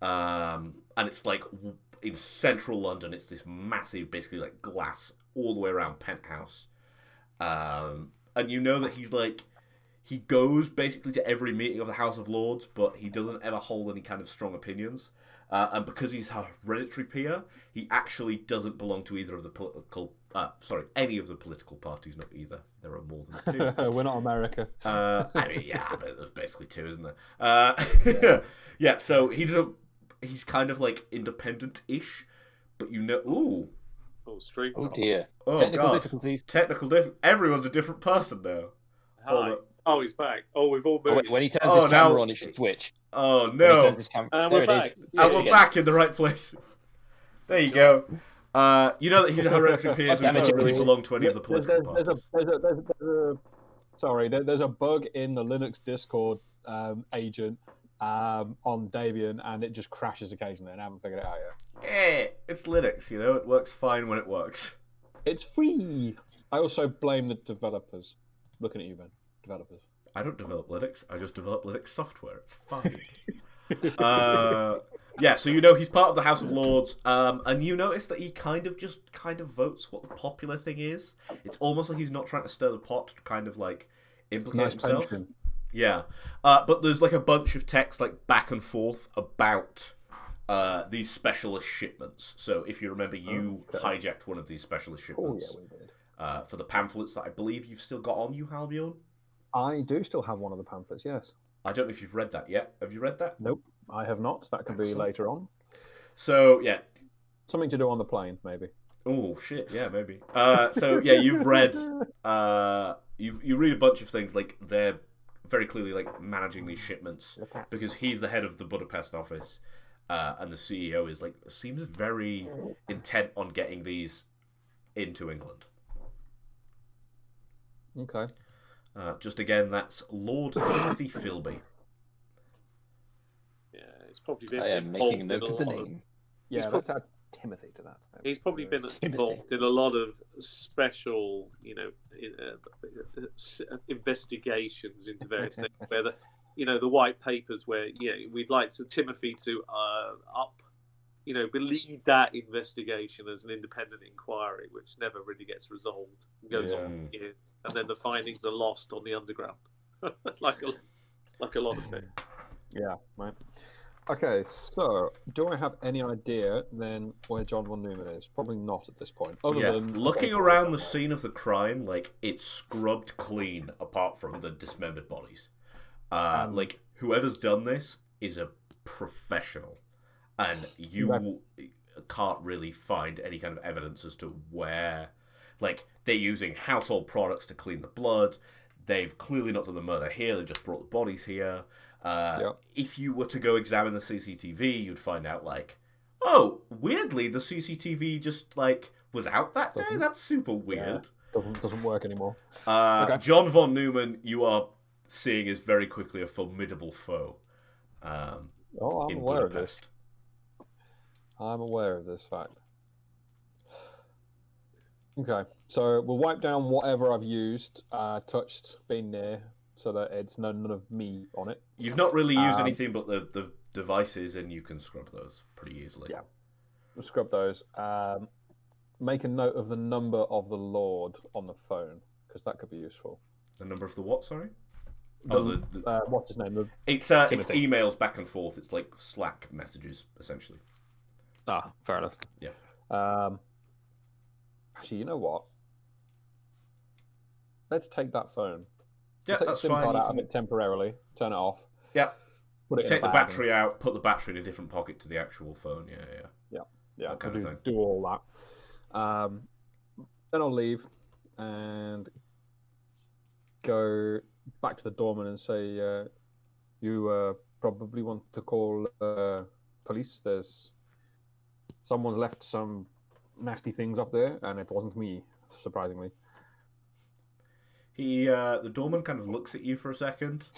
And it's like in central London, it's this massive, basically like glass all the way around penthouse. And you know that he's like, he goes basically to every meeting of the House of Lords, but he doesn't ever hold any kind of strong opinions. And because he's a hereditary peer, he actually doesn't belong to either of the any of the political parties, not either. There are more than two. We're not America. I mean, yeah, but there's basically two, isn't there? Yeah, so he's kind of like independent-ish, but you know, street. Oh dear. Oh, Technical God. difficulties. Everyone's a different person now. Hi. Oh, he's back. Oh, we've all moved. Oh, wait, when he turns his camera on, it should switch. Oh, When he no. turns his camera... we're back. And we're back in the right places. There you go. You know that he's a hereditary peer, so he doesn't really belong to any of the political parties. There's a bug in the Linux Discord agent on Debian, and it just crashes occasionally, and I haven't figured it out yet. It's Linux, you know? It works fine when it works. It's free. I also blame the developers. Looking at you, Ben. Developers. I don't develop Linux. I just develop Linux software. It's fine. Yeah, so you know he's part of the House of Lords, and you notice that he kind of votes what the popular thing is. It's almost like he's not trying to stir the pot to kind of like implicate himself. Pension. Yeah, but there's like a bunch of text like back and forth about these specialist shipments. So if you remember, you hijacked one of these specialist shipments. Oh yeah, we did. For the pamphlets that I believe you've still got on you, Halbjorn. I do still have one of the pamphlets, yes. I don't know if you've read that yet. Have you read that? Nope, I have not. That can be later on. So, yeah. Something to do on the plane, maybe. Oh, shit, yeah, maybe. So, yeah, you've read... you read a bunch of things, like, they're very clearly, like, managing these shipments, because he's the head of the Budapest office, and the CEO is, like, seems very intent on getting these into England. Okay. Just again, that's Lord Timothy Philby. Yeah, it's probably been. I am making a note of the name. Yeah, let's add Timothy to that. He's probably been involved in a lot of special, investigations into various things. Where the white papers, where we'd like Timothy to lead that investigation as an independent inquiry, which never really gets resolved. It goes on years, and then the findings are lost on the underground, like a lot of things. Yeah, right. Okay, so do I have any idea then where John von Neumann is? Probably not at this point. Other than looking around the scene of the crime, like it's scrubbed clean apart from the dismembered bodies. Like whoever's done this is a professional. And you can't really find any kind of evidence as to where... Like, they're using household products to clean the blood. They've clearly not done the murder here. They just brought the bodies here. If you were to go examine the CCTV, you'd find out, like, oh, weirdly, the CCTV just, like, was out that day? That's super weird. Yeah, doesn't work anymore. John von Neumann, you are seeing, is very quickly a formidable foe. I'm aware of this. I'm aware of this fact. Okay, so we'll wipe down whatever I've used, touched, been near, so that it's none of me on it. You've not really used anything but the devices, and you can scrub those pretty easily. Yeah. we'll scrub those. Make a note of the number of the Lord on the phone, because that could be useful. The number of the what? Sorry. What's his name? It's Timothy. emails back and forth. It's like Slack messages essentially. Ah, fair enough. Yeah. Actually, you know what? Let's take that phone. Yeah, Take that's the SIM fine. card You out of can- it temporarily. Turn it off. Yeah. Put it in Take a the bag battery out. Put the battery in a different pocket to the actual phone. Yeah. Yeah, that kind of do, thing. do all that. Then I'll leave and go back to the doorman and say, you probably want to call police. There's someone's left some nasty things up there, and it wasn't me, surprisingly. The doorman kind of looks at you for a second,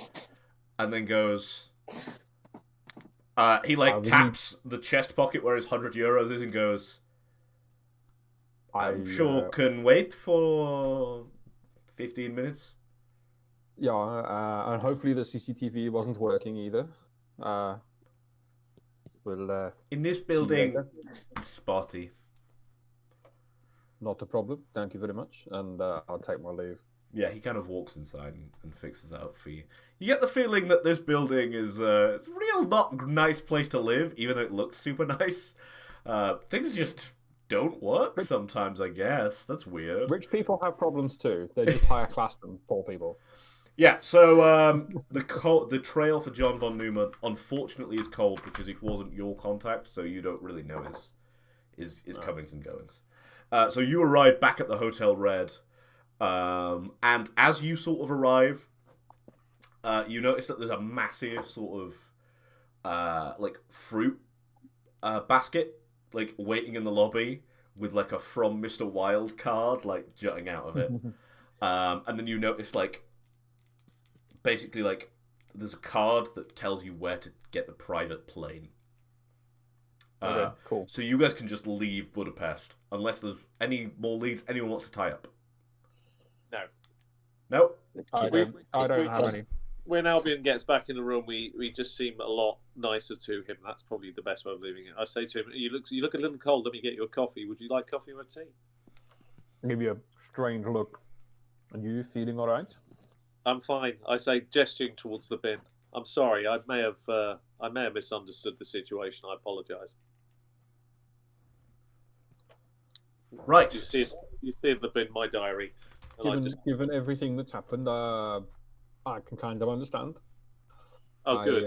and then goes. He taps the chest pocket where his €100 is and goes. I'm sure can wait for 15 minutes. Yeah, and hopefully the CCTV wasn't working either. We'll in this building, spotty. Not a problem. Thank you very much, and I'll take my leave. Yeah, he kind of walks inside and fixes that up for you. You get the feeling that this building is it's a real not nice place to live, even though it looks super nice. Things just don't work sometimes, I guess. That's weird. Rich people have problems too. They're just higher class than poor people. Yeah, so the trail for John von Neumann, unfortunately, is cold because it wasn't your contact, so you don't really know his comings and goings. So you arrive back at the Hotel Red. And as you sort of arrive, you notice that there's a massive sort of like fruit basket like waiting in the lobby with like a From Mr. Wild card like jutting out of it. And then you notice like basically like there's a card that tells you where to get the private plane. Okay, cool. So you guys can just leave Budapest unless there's any more leads anyone wants to tie up. No? I don't have any. When Albion gets back in the room, we just seem a lot nicer to him. That's probably the best way of leaving it. I say to him, you look a little cold. Let me get you a coffee. Would you like coffee or tea? Give you a strange look. Are you feeling all right? I'm fine. I say, gesturing towards the bin. I'm sorry. I may have misunderstood the situation. I apologise. Right. You see in the bin my diary. Given everything that's happened, I can kind of understand. Oh, good.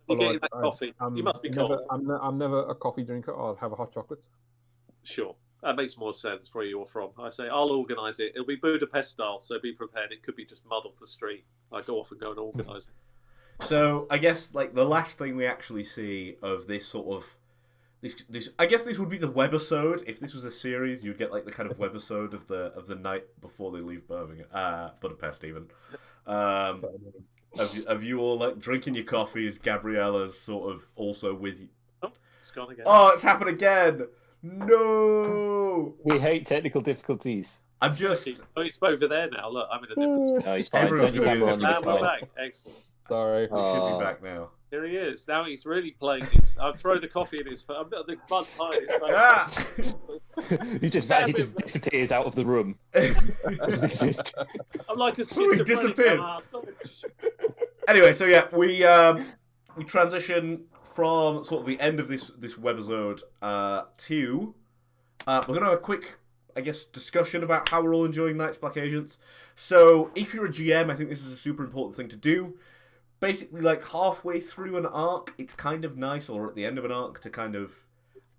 You get that coffee. You must be cold. I'm never a coffee drinker. I'll have a hot chocolate. Sure. That makes more sense where you're from. I say, I'll organise it. It'll be Budapest style, so be prepared. It could be just mud off the street. I go off and go and organise it. So, I guess, like, the last thing we actually see of this sort of... This I guess this would be the webisode. If this was a series, you'd get, like, the kind of webisode of the night before they leave Budapest, even. Of you all, like, drinking your coffees, Gabriella's sort of also with you. Oh, it's gone again. Oh, it's happened again! No! We hate technical difficulties. I'm just... Oh, he's over there now. Look, I'm in a different spot. No, he's fine. Everyone's Turn your gonna be camera in on. a He's Now we're fine. back. Excellent. Sorry. We should be back now. Here he is. Now he's really playing his... I'll throw the coffee in his... the mud pie in his face. Ah! he just disappears out of the room. Doesn't exist. I'm like a Oh, he schizophrenic. disappeared. Sorry. Anyway, so yeah, we transition from sort of the end of this webisode to we're gonna have a quick, I guess, discussion about how we're all enjoying Night's Black Agents. So if you're a GM, I think this is a super important thing to do. Basically, like halfway through an arc, it's kind of nice, or at the end of an arc, to kind of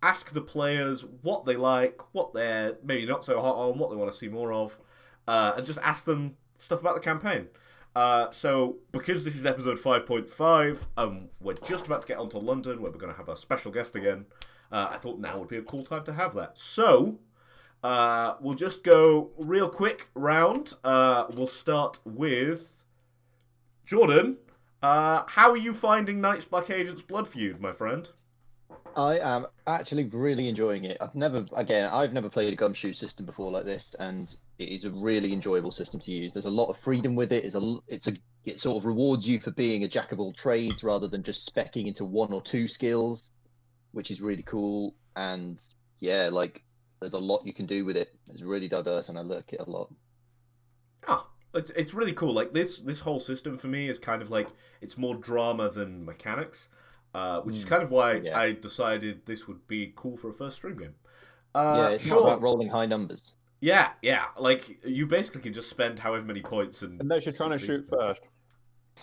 ask the players what they like, what they're maybe not so hot on, what they want to see more of, and just ask them stuff about the campaign. So, because this is episode 5.5, we're just about to get onto London, where we're going to have a special guest again. I thought now would be a cool time to have that. So, we'll just go real quick round. We'll start with Jordan. How are you finding Night's Black Agents Blood Feud, my friend? I am actually really enjoying it. I've never played a gumshoe system before like this, and it is a really enjoyable system to use. There's a lot of freedom with it. It sort of rewards you for being a jack of all trades rather than just speccing into one or two skills, which is really cool. and yeah, like there's a lot you can do with it. It's really diverse, and I like it a lot. Ah, it's really cool. Like this whole system for me is kind of like it's more drama than mechanics, which is kind of why Yeah. I decided this would be cool for a first stream game. Yeah, it's not about rolling high numbers. Yeah, yeah. Like you basically can just spend however many points and Unless you're trying to shoot first.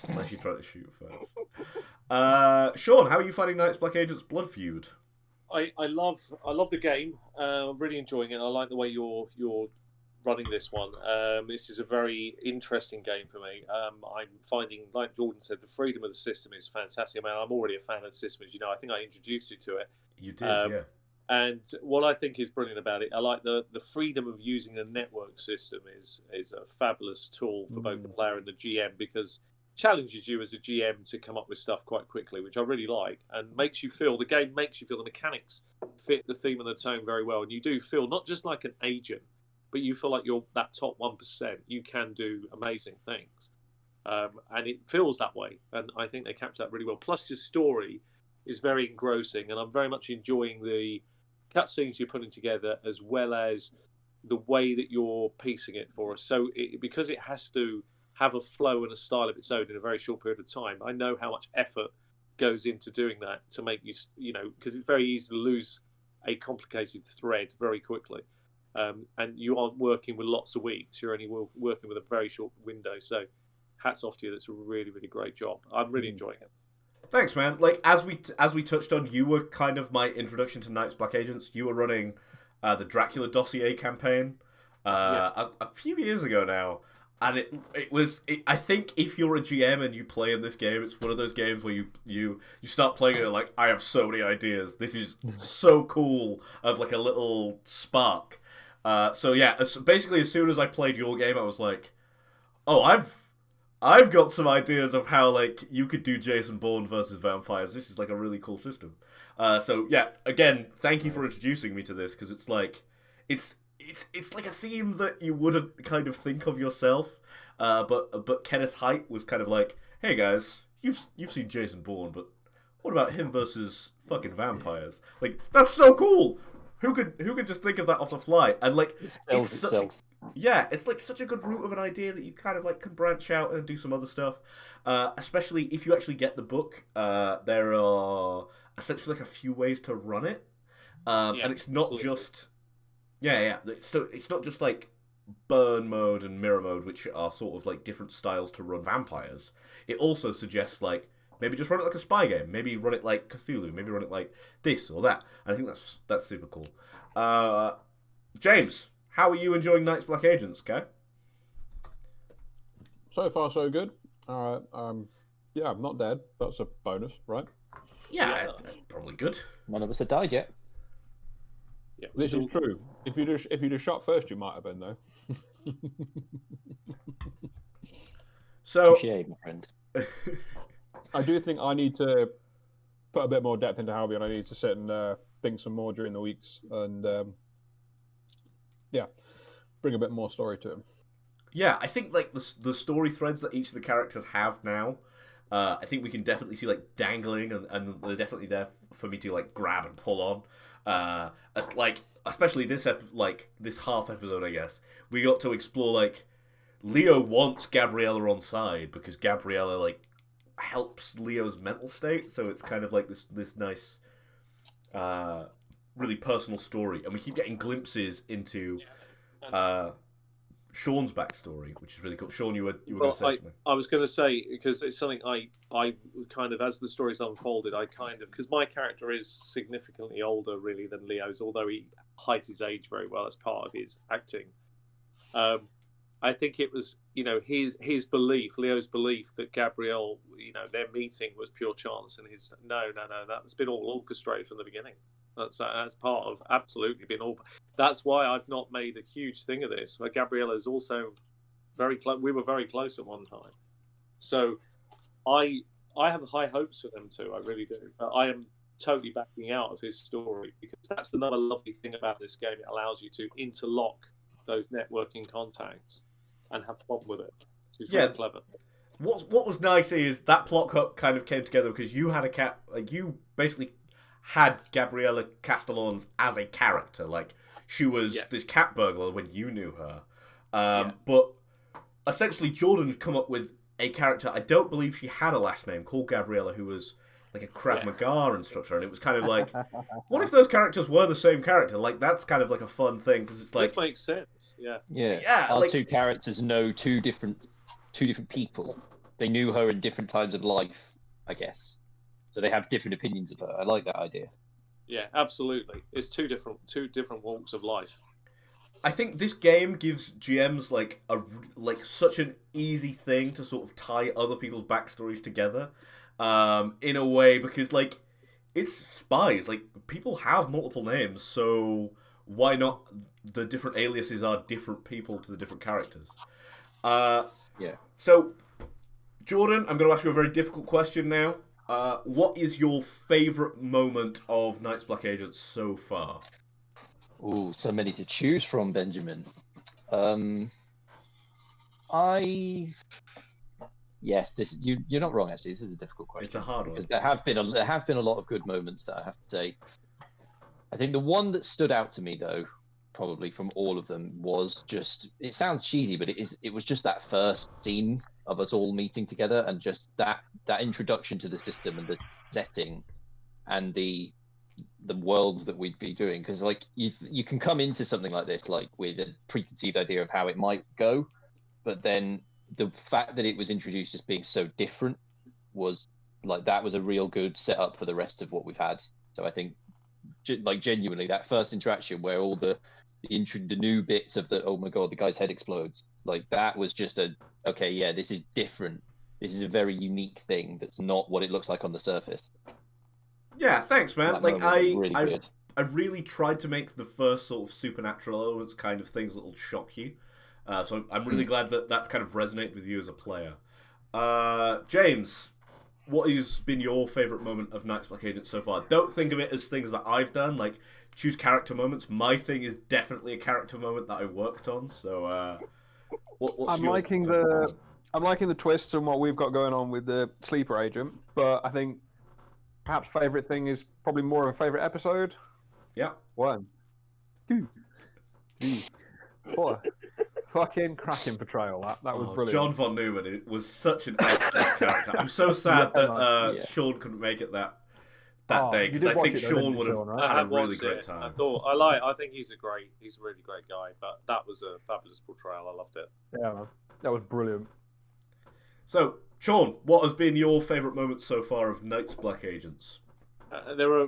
Unless you're trying to shoot first. Sean, how are you finding Knights Black Agents Blood Feud? I love the game. I'm really enjoying it. I like the way you're running this one. This is a very interesting game for me. I'm finding, like Jordan said, the freedom of the system is fantastic. I mean, I'm already a fan of the system, as you know. I think I introduced you to it. You did, yeah. And what I think is brilliant about it, I like the freedom of using a network system is a fabulous tool for both the player and the GM, because it challenges you as a GM to come up with stuff quite quickly, which I really like, and the game makes you feel the mechanics fit the theme and the tone very well. And you do feel not just like an agent, but you feel like you're that top 1%. You can do amazing things. And it feels that way. And I think they capture that really well. Plus, your story is very engrossing, and I'm very much enjoying the cutscenes you're putting together, as well as the way that you're piecing it for us. So because it has to have a flow and a style of its own in a very short period of time, I know how much effort goes into doing that to make you know, because it's very easy to lose a complicated thread very quickly. And you aren't working with lots of weeks. You're only working with a very short window. So hats off to you. That's a really, really great job. I'm really enjoying it. Thanks, man. Like as we touched on, you were kind of my introduction to Knights Black Agents. You were running the Dracula Dossier campaign a few years ago now, and it was. I think if you're a GM and you play in this game, it's one of those games where you start playing it and like, I have so many ideas. This is so cool. Of like a little spark. So yeah, basically as soon as I played your game, I was like, oh, I've got some ideas of how like you could do Jason Bourne versus vampires. This is like a really cool system. So yeah, again, thank you for introducing me to this, because it's like it's like a theme that you wouldn't kind of think of yourself. But Kenneth Haidt was kind of like, hey guys, you've seen Jason Bourne, but what about him versus fucking vampires? Like, that's so cool. Who could just think of that off the fly? And like, it's such. Yeah, it's like such a good root of an idea that you kind of like can branch out and do some other stuff. Especially if you actually get the book, there are essentially like a few ways to run it, and it's not just it's not just like burn mode and mirror mode, which are sort of like different styles to run vampires. It also suggests like maybe just run it like a spy game, maybe run it like Cthulhu, maybe run it like this or that. And I think that's super cool. James, how are you enjoying Knights Black Agents, okay? So far, so good. Yeah, I'm not dead. That's a bonus, right? Yeah, probably good. None of us have died yet. Yeah, This is true. If you'd have shot first, you might have been, though. So, Touché, my friend. I do think I need to put a bit more depth into Albion. I need to sit and think some more during the weeks, and bring a bit more story to him. Yeah, I think like the story threads that each of the characters have now, I think we can definitely see like dangling, and they're definitely there for me to like grab and pull on. Like especially this this half episode, I guess we got to explore like Leo wants Gabriella on side because Gabriella like helps Leo's mental state, so it's kind of like this nice, really personal story, and we keep getting glimpses into Sean's backstory, which is really cool. Sean, you were going to say something. I was going to say, because it's something I kind of, as the story's unfolded, because my character is significantly older really than Leo's, although he hides his age very well as part of his acting. I think it was, his belief, Leo's belief that Gabrielle, their meeting was pure chance, and his no, that's been all orchestrated from the beginning. That's part of absolutely been all. That's why I've not made a huge thing of this. But Gabriella is also very close. We were very close at one time, so I have high hopes for them too. I really do. But I am totally backing out of his story, because that's another lovely thing about this game. It allows you to interlock those networking contacts and have fun with it. It's really clever. What was nice is that plot hook kind of came together because you had a cat, like you basically had Gabriella Castellans as a character. Like, she was this cat burglar when you knew her. But essentially, Jordan had come up with a character. I don't believe she had a last name, called Gabriella, who was like a Krav Maga instructor, and it was kind of like, what if those characters were the same character? Like, that's kind of like a fun thing, because it's like... This makes sense, Our like, two characters know two different people. They knew her in different times of life, I guess. So they have different opinions of her. I like that idea. Yeah, absolutely. It's two different walks of life. I think this game gives GMs like such an easy thing to sort of tie other people's backstories together, in a way, because like it's spies. Like, people have multiple names, so why not the different aliases are different people to the different characters? So, Jordan, I'm going to ask you a very difficult question now. What is your favourite moment of Night's Black Agents so far? Ooh, so many to choose from, Benjamin. You're not wrong. Actually, this is a difficult question. It's a hard one, because there have been a lot of good moments that I have to say. I think the one that stood out to me, though, probably from all of them, was just, it sounds cheesy, but it was just that first scene of us all meeting together, and just that introduction to the system and the setting and the world that we'd be doing. Because like you can come into something like this like with a preconceived idea of how it might go, but then the fact that it was introduced as being so different was like, that was a real good setup for the rest of what we've had. So I think like genuinely that first interaction where all the new bits of the, oh my god, the guy's head explodes, like that was just this is different. This is a very unique thing that's not what it looks like on the surface. Yeah, thanks, man. Like, really I really tried to make the first sort of supernatural elements kind of things that'll shock you. So I'm really glad that that's kind of resonated with you as a player. James, what has been your favourite moment of Night's Black Agent so far? Don't think of it as things that I've done, like choose character moments. My thing is definitely a character moment that I worked on. So, I'm liking the twists and what we've got going on with the sleeper agent, but I think perhaps favourite thing is probably more of a favourite episode. Yeah. 1, 2, 3, 4. Fucking cracking portrayal. That was brilliant. John von Neumann, it was such an excellent character. I'm so sad that Sean couldn't make it that day, because I think Sean would have had a really great time. I think he's a really great guy, but that was a fabulous portrayal. I loved it. Yeah, man. That was brilliant. So, Sean, what has been your favourite moment so far of Night's Black Agents? There are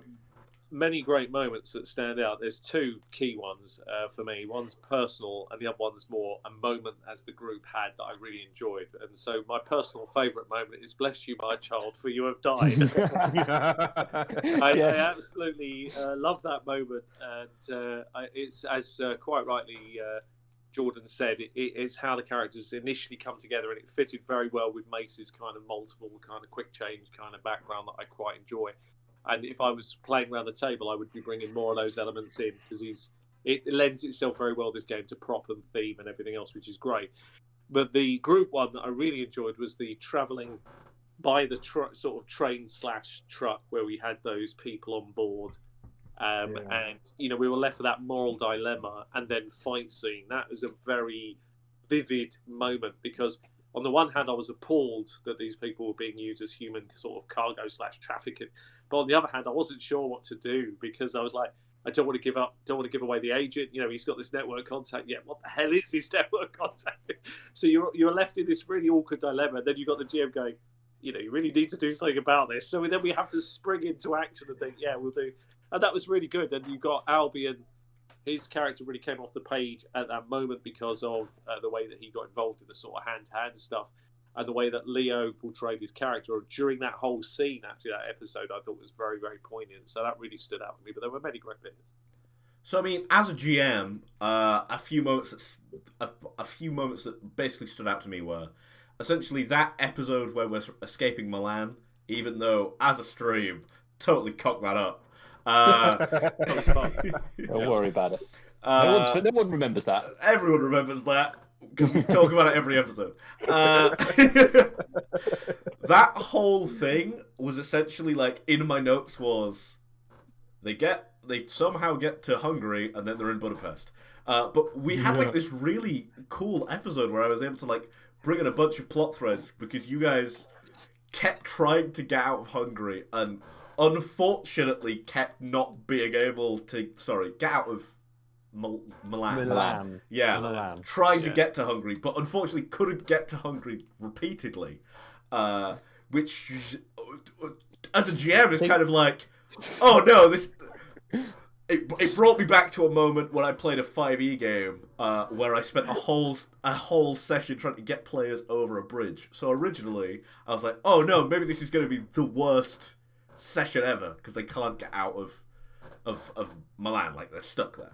many great moments that stand out. There's two key ones for me. One's personal, and the other one's more a moment as the group had that I really enjoyed. And so my personal favourite moment is "Bless you, my child, for you have died." I absolutely love that moment, and it's as quite rightly Jordan said, it's how the characters initially come together, and it fitted very well with Mace's kind of multiple kind of quick change kind of background that I quite enjoy. And if I was playing around the table, I would be bringing more of those elements in, because it lends itself very well, this game, to prop and theme and everything else, which is great. But the group one that I really enjoyed was the travelling by the sort of train/truck where we had those people on board. And, we were left with that moral dilemma and then fight scene. That was a very vivid moment, because on the one hand, I was appalled that these people were being used as human sort of cargo/trafficking. But on the other hand, I wasn't sure what to do, because I was like, I don't want to give away the agent. He's got this network contact. Yeah, what the hell is his network contact? So you're left in this really awkward dilemma. And then you've got the GM going, you really need to do something about this. So then we have to spring into action and think, yeah, we'll do. And that was really good. And you got Albion. His character really came off the page at that moment because of the way that he got involved in the sort of hand-to-hand stuff, and the way that Leo portrayed his character during that whole scene. Actually, that episode I thought was very, very poignant. So that really stood out for me. But there were many great bits. So I mean, as a GM, a few moments that basically stood out to me were essentially that episode where we're escaping Milan, even though as a stream, totally cocked that up. Don't worry about it. No one remembers that. Everyone remembers that, because we talk about it every episode. That whole thing was essentially like, in my notes was, They somehow get to Hungary, and then they're in Budapest. But we had like this really cool episode where I was able to like bring in a bunch of plot threads because you guys kept trying to get out of Hungary and unfortunately kept not being able to. Sorry, get out of Milan. Yeah, Milan. Trying to get to Hungary, but unfortunately couldn't get to Hungary repeatedly. Which, as a GM, is kind of like, oh no, this. It brought me back to a moment when I played a 5e game where I spent a whole session trying to get players over a bridge. So originally, I was like, oh no, maybe this is going to be the worst session ever because they can't get out of Milan, like they're stuck there.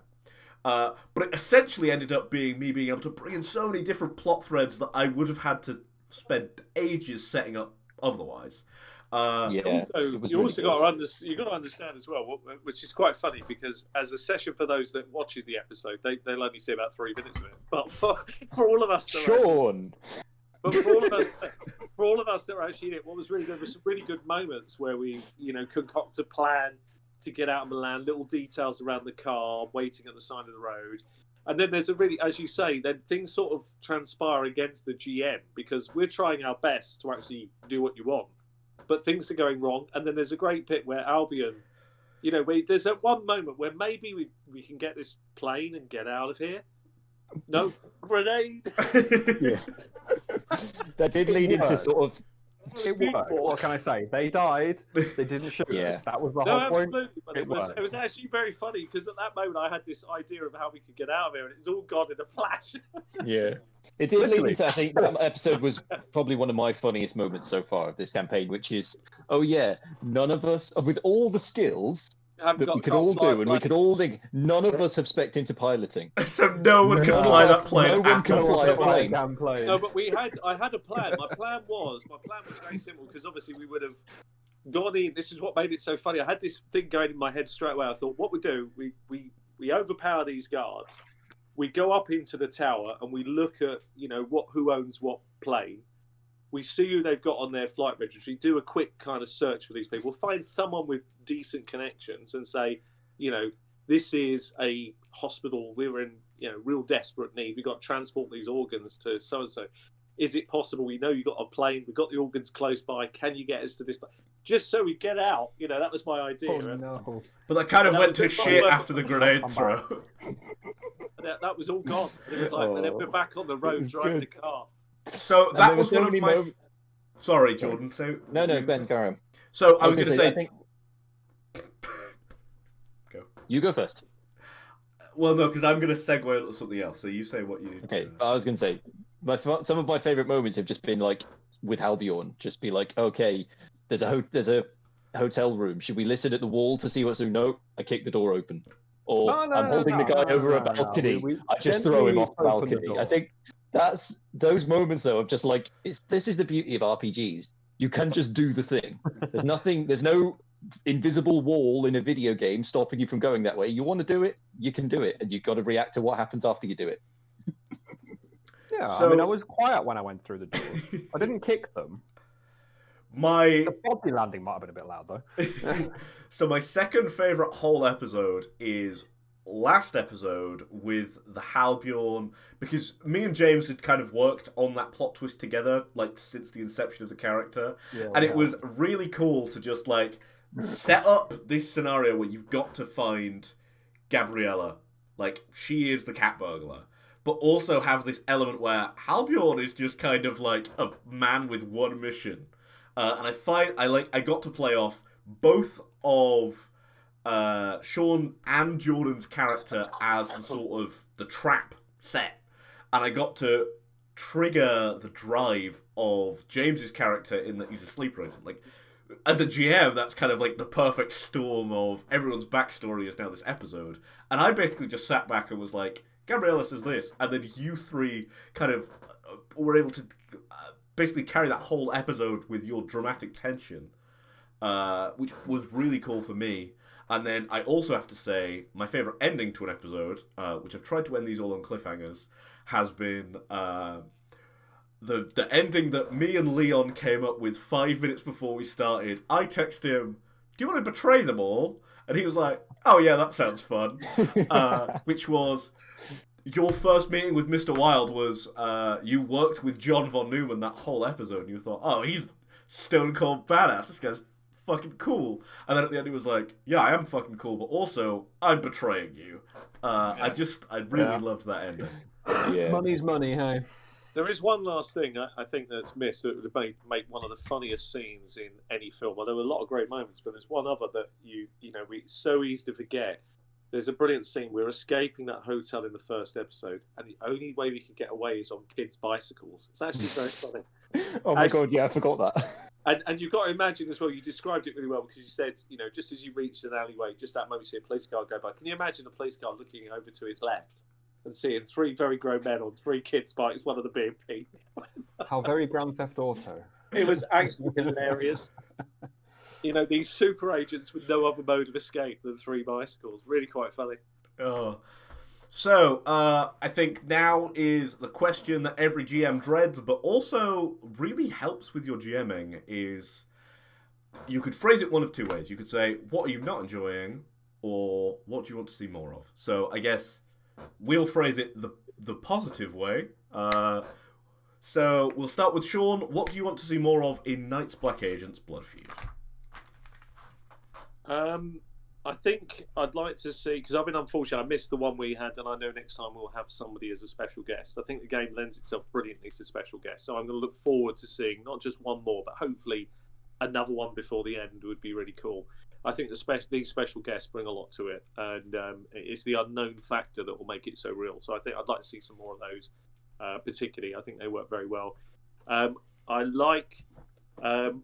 But it essentially ended up being me being able to bring in so many different plot threads that I would have had to spend ages setting up otherwise. You also got to understand as well, which is quite funny because as a session for those that watches the episode, they'll only see about 3 minutes of it. But for all of us, Sean. But for all of us that were actually in it, what was really good was some really good moments where we, concoct a plan to get out of Milan, little details around the car, waiting at the side of the road. And then there's a really, as you say, then things sort of transpire against the GM because we're trying our best to actually do what you want. But things are going wrong, and then there's a great bit where Albion, there's that one moment where maybe we can get this plane and get out of here. No, grenade. Yeah. That did lead into sort of. It worked. What can I say? They died. They didn't shoot us. That was the whole point. Absolutely. But it was actually very funny because at that moment I had this idea of how we could get out of here, and it's all gone in a flash. Yeah. It did lead into, I think, that episode was probably one of my funniest moments so far of this campaign, which is, none of us, with all the skills that we could all do, and we could all think, none of us have spec'd into piloting. So no one can fly that plane. No one can fly a plane. No, but I had a plan. My plan was very simple because obviously we would have gone in. This is what made it so funny. I had this thing going in my head straight away. I thought, what we do, we overpower these guards. We go up into the tower and we look at, who owns what plane. We see who they've got on their flight registry, do a quick kind of search for these people, find someone with decent connections and say, this is a hospital. We're in, real desperate need. We've got to transport these organs to so-and-so. Is it possible? We know you've got a plane. We've got the organs close by. Can you get us to this place? Just so we get out. That was my idea. Oh, no. But that kind of went to shit after the grenade throw. That was all gone. It was like, and then we're back on the road driving the car. So that was one of my... Sorry, Jordan. So No, Ben, go on. So I was going to say... Go. You go first. Well, no, because I'm going to segue into something else. So you say what you... Okay, I was going to say, some of my favourite moments have just been like, with Albion, just be like, okay, there's a hotel room. Should we listen at the wall to see what's... No, I kick the door open. Or I'm holding the guy over a balcony. I just throw him off the balcony. I think that's those moments though of just like this is the beauty of RPGs. You can just do the thing. There's no invisible wall in a video game stopping you from going that way. You want to do it, you can do it, and you've got to react to what happens after you do it. Yeah, I was quiet when I went through the door. I didn't kick them. The body landing might have been a bit loud, though. So my second favourite whole episode is last episode with the Halbjorn, because me and James had kind of worked on that plot twist together, like, since the inception of the character. And it was really cool to just, like, set up this scenario where you've got to find Gabriella. Like, she is the cat burglar. But also have this element where Halbjorn is just kind of like a man with one mission. And I got to play off both of Sean and Jordan's character as sort of the trap set. And I got to trigger the drive of James's character in that he's a sleeper agent. Like, as a GM, that's kind of like the perfect storm of everyone's backstory is now this episode. And I basically just sat back and was like, Gabriella says this, and then you three kind of were able to basically carry that whole episode with your dramatic tension, which was really cool for me. And then I also have to say, my favourite ending to an episode, which I've tried to end these all on cliffhangers, has been the ending that me and Leon came up with 5 minutes before we started. I text him, do you want to betray them all? And he was like, oh yeah, that sounds fun. Which was, your first meeting with Mr. Wilde was, you worked with John Von Neumann that whole episode, and you thought, oh, he's stone cold badass, this guy's fucking cool. And then at the end he was like, yeah, I am fucking cool, but also, I'm betraying you. I really loved that ending. Yeah. Money's money, hey? There is one last thing I think that's missed that would make one of the funniest scenes in any film. Well, there were a lot of great moments, but there's one other that it's so easy to forget. There's a brilliant scene. We're escaping that hotel in the first episode, and the only way we can get away is on kids' bicycles. It's actually very funny. Oh my god, yeah, I forgot that. And you've got to imagine as well, you described it really well, because you said, just as you reached an alleyway, just that moment you see a police car go by. Can you imagine a police car looking over to his left and seeing 3 very grown men on 3 kids' bikes, one of them being Pete? How very Grand Theft Auto. It was actually hilarious. These super agents with no other mode of escape than 3 bicycles. Really quite funny. Oh. So, I think now is the question that every GM dreads, but also really helps with your GMing, is you could phrase it one of 2 ways. You could say, what are you not enjoying, or what do you want to see more of? So, I guess we'll phrase it the positive way. So, we'll start with Sean. What do you want to see more of in Knights Black Agents Blood Feud? I think I'd like to see, because I've been unfortunate, I missed the one we had, and I know next time we'll have somebody as a special guest. I think the game lends itself brilliantly to special guests, so I'm going to look forward to seeing not just one more, but hopefully another one before the end would be really cool. I think these special guests bring a lot to it, and it's the unknown factor that will make it so real. So I think I'd like to see some more of those, particularly. I think they work very well. I like...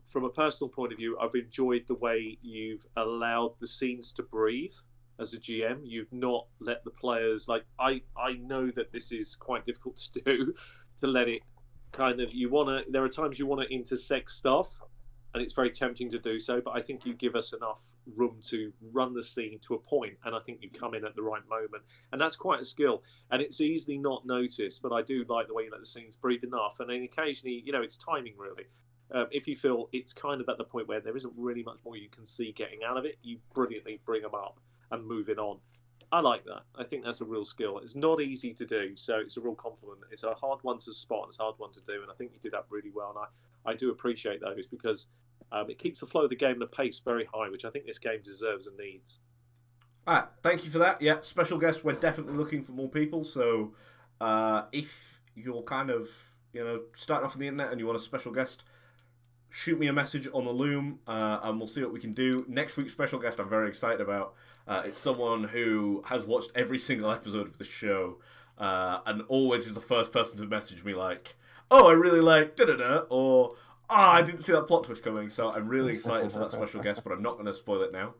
from a personal point of view, I've enjoyed the way you've allowed the scenes to breathe as a GM. You've not let the players, I know that this is quite difficult to do, to let it there are times you want to intersect stuff, and it's very tempting to do so, but I think you give us enough room to run the scene to a point, and I think you come in at the right moment, and that's quite a skill, and it's easily not noticed, but I do like the way you let the scenes breathe enough, and then occasionally, it's timing really. If you feel it's kind of at the point where there isn't really much more you can see getting out of it, you brilliantly bring them up and move it on. I like that. I think that's a real skill. It's not easy to do, so it's a real compliment. It's a hard one to spot, and it's a hard one to do, and I think you do that really well, and I do appreciate those, because it keeps the flow of the game and the pace very high, which I think this game deserves and needs. All right, thank you for that. Yeah, special guests, we're definitely looking for more people, so if you're kind of, starting off on the internet and you want a special guest, shoot me a message on the Loom, and we'll see what we can do. Next week's special guest I'm very excited about. It's someone who has watched every single episode of the show, and always is the first person to message me like, oh, I really like da-da-da, or, I didn't see that plot twist coming, so I'm really excited for that special guest, but I'm not going to spoil it now.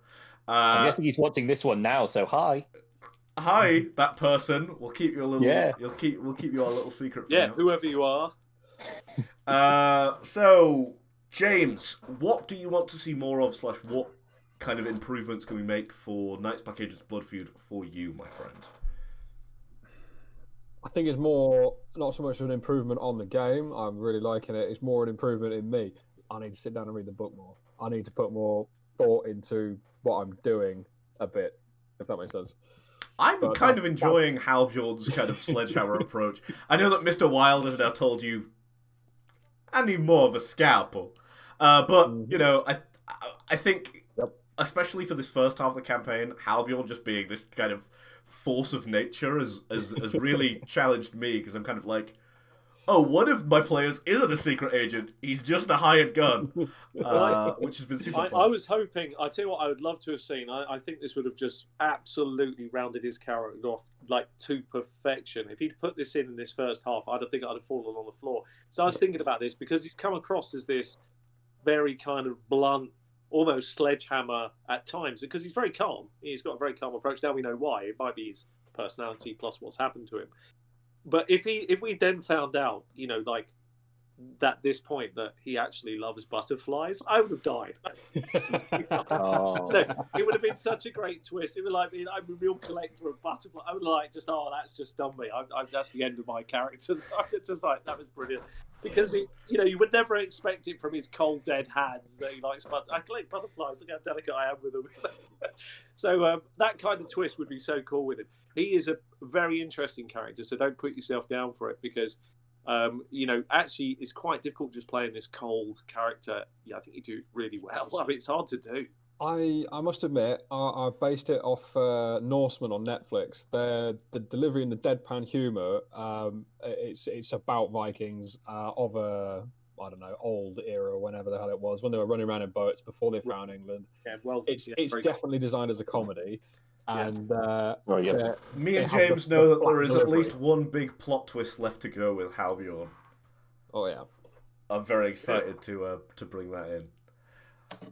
I'm guessing he's watching this one now, so hi. Hi, that person. We'll keep you a little. Yeah. We'll keep you a little secret. For Yeah, now. whoever you are. So James, what do you want to see more of? / what kind of improvements can we make for Knights Black Agents Blood Feud for you, my friend? I think it's more, not so much of an improvement on the game. I'm really liking it. It's more an improvement in me. I need to sit down and read the book more. I need to put more thought into what I'm doing a bit, if that makes sense. I'm kind of enjoying Halbjorn's kind of sledgehammer approach. I know that Mr. Wilde has now told you, I need more of a scalpel. But, I think, especially for this first half of the campaign, Halbjorn just being this kind of force of nature has really challenged me, because I'm kind of like, oh, one of my players isn't a secret agent, he's just a hired gun, which has been super fun. I was hoping, I tell you what I would love to have seen, I think this would have just absolutely rounded his character off to perfection. If he'd put this in this first half, I'd have fallen on the floor. So I was thinking about this, because he's come across as this very kind of blunt, almost sledgehammer at times, because he's very calm. He's got a very calm approach. Now we know why. It might be his personality plus what's happened to him. But if we then found out, at this point that he actually loves butterflies, I would have died. Oh. No, it would have been such a great twist. It would like been, I'm a real collector of butterflies. I would like just, that's just done me. That's the end of my character. So I just like, that was brilliant. Because you would never expect it from his cold, dead hands that he likes butterflies. I collect butterflies. Look how delicate I am with them. So that kind of twist would be so cool with him. He is a very interesting character. So don't put yourself down for it, because actually, it's quite difficult just playing this cold character. Yeah, I think you do it really well. I mean, it's hard to do. I must admit, I based it off Norseman on Netflix. The delivery and the deadpan humour. It's about Vikings of a, I don't know, old era, whenever the hell it was, when they were running around in boats before they found England. Yeah, well, it's definitely designed as a comedy. And me and James know that there is at least one big plot twist left to go with Halbjorn. Oh yeah, I'm very excited to bring that in.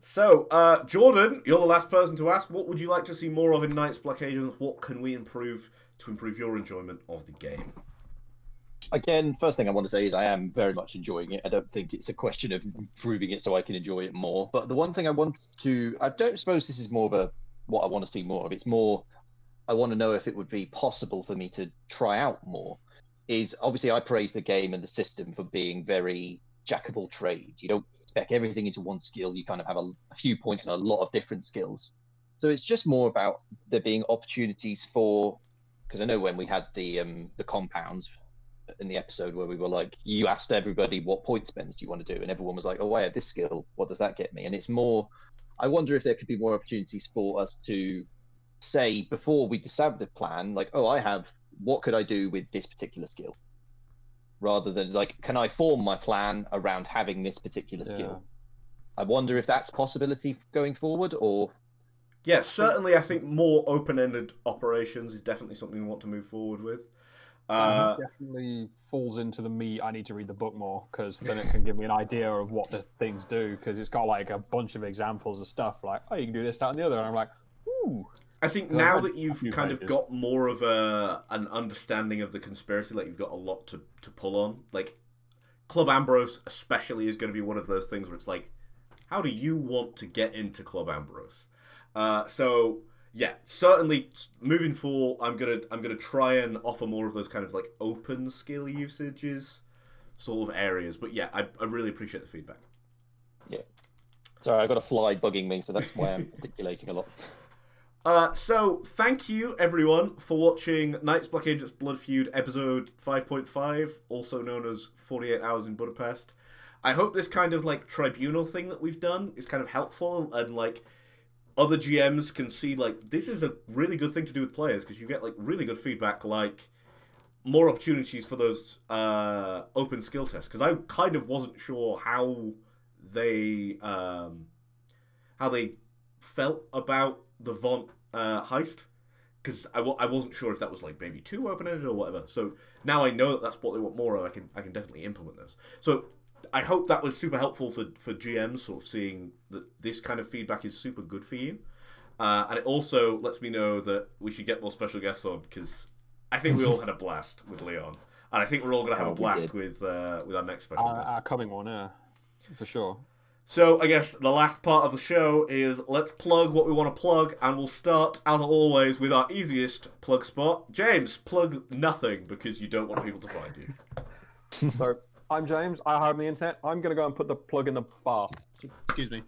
So, Jordan, you're the last person to ask. What would you like to see more of in Knights Black Agents? What can we improve to improve your enjoyment of the game? Again, first thing I want to say is I am very much enjoying it. I don't think it's a question of improving it so I can enjoy it more. But the one thing I don't suppose this is more of what I want to see more of. It's more, I want to know if it would be possible for me to try out more. Is obviously I praise the game and the system for being very jack of all trades. You don't spec everything into one skill. You kind of have a few points and a lot of different skills. So it's just more about there being opportunities for, because I know when we had the compounds in the episode where we were like, you asked everybody what point spends do you want to do, and everyone was like, oh, I have this skill, what does that get me? And it's more, I wonder if there could be more opportunities for us to say before we decide the plan, like, oh, what could I do with this particular skill? Rather than like, can I form my plan around having this particular skill? I wonder if that's a possibility going forward, or... Yeah, certainly I think more open-ended operations is definitely something we want to move forward with. Definitely falls into the me, I need to read the book more, because then it can give me an idea of what the things do, because it's got like a bunch of examples of stuff, like, oh, you can do this, that, and the other, and I'm like, ooh. I think now that you've kind of got more of an understanding of the conspiracy, like you've got a lot to pull on. Like, Club Ambrose especially is going to be one of those things where it's like, how do you want to get into Club Ambrose? So yeah, certainly moving forward, I'm gonna try and offer more of those kind of like open skill usages, sort of areas. But yeah, I really appreciate the feedback. Yeah. Sorry, I got a fly bugging me, so that's why I'm articulating a lot. So thank you everyone for watching Knights Black Agents Blood Feud episode 5.5, also known as 48 Hours in Budapest. I hope this kind of like tribunal thing that we've done is kind of helpful, and like other GMs can see like this is a really good thing to do with players, because you get like really good feedback, like more opportunities for those open skill tests, because I kind of wasn't sure how they felt about the Vaunt heist, because I wasn't sure if that was like maybe too open-ended or whatever. So now I know that that's what they want more of. I can definitely implement this. So I hope that was super helpful for GMs, sort of seeing that this kind of feedback is super good for you. And it also lets me know that we should get more special guests on, because I think we all had a blast with Leon. And I think we're all going to have a blast with our next special guest. Our coming one, yeah, for sure. So I guess the last part of the show is let's plug what we want to plug, and we'll start, as always, with our easiest plug spot. James, plug nothing, because you don't want people to find you. So, I'm James, I hide on the internet. I'm going to go and put the plug in the bar. Excuse me.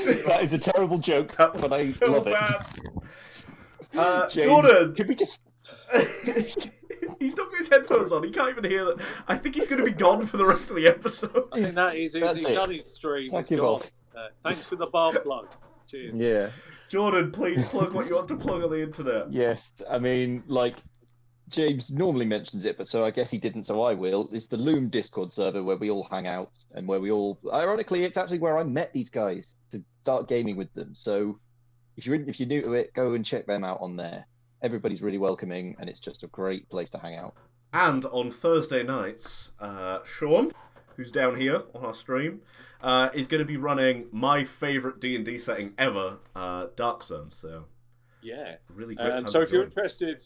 That is a terrible joke, but I so love bad. James, Jordan! Could we just... He's not got his headphones on. He can't even hear that. I think he's going to be gone for the rest of the episode. I think he's done his stream. Thank you, thanks for the bar plug. Cheers. Yeah. Jordan, please plug what you want to plug on the internet. Yes, I mean, like, James normally mentions it, but so I guess he didn't, so I will. It's the Loom Discord server where we all hang out, and where we all... Ironically, it's actually where I met these guys to start gaming with them. So if you're new to it, go and check them out on there. Everybody's really welcoming, and it's just a great place to hang out. And on Thursday nights, Sean, who's down here on our stream, is going to be running my favourite D&D setting ever, Dark Sun. So Yeah. Really great time So to if you're join. interested,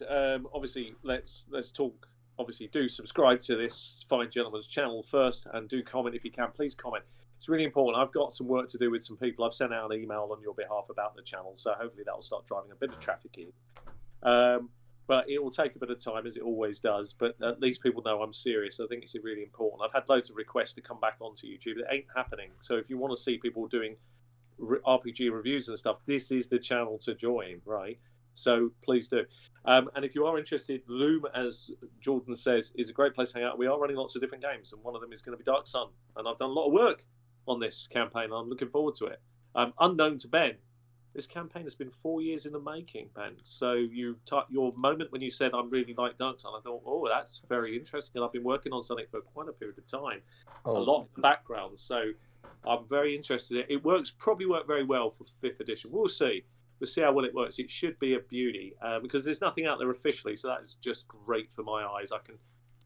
obviously let's talk. Obviously, do subscribe to this fine gentleman's channel first, and do comment if you can. Please comment. It's really important. I've got some work to do with some people. I've sent out an email on your behalf about the channel, so hopefully that will start driving a bit of traffic in. But it will take a bit of time, as it always does. But at least people know I'm serious. I think it's really important. I've had loads of requests to come back onto YouTube. It ain't happening. So if you want to see people doing RPG reviews and stuff, this is the channel to join, right? So please do. And if you are interested, Loom, as Jordan says, is a great place to hang out. We are running lots of different games, and one of them is going to be Dark Sun. And I've done a lot of work on this campaign. I'm looking forward to it. Unknown to Ben, this campaign has been 4 years in the making, Ben. So your moment when you said, I really like Dark Sun, I thought, oh, that's very interesting. And I've been working on something for quite a period of time, a lot in the background. So I'm very interested. It probably worked very well for 5th edition. We'll see. We'll see how well it works. It should be a beauty because there's nothing out there officially. So that is just great for my eyes. I can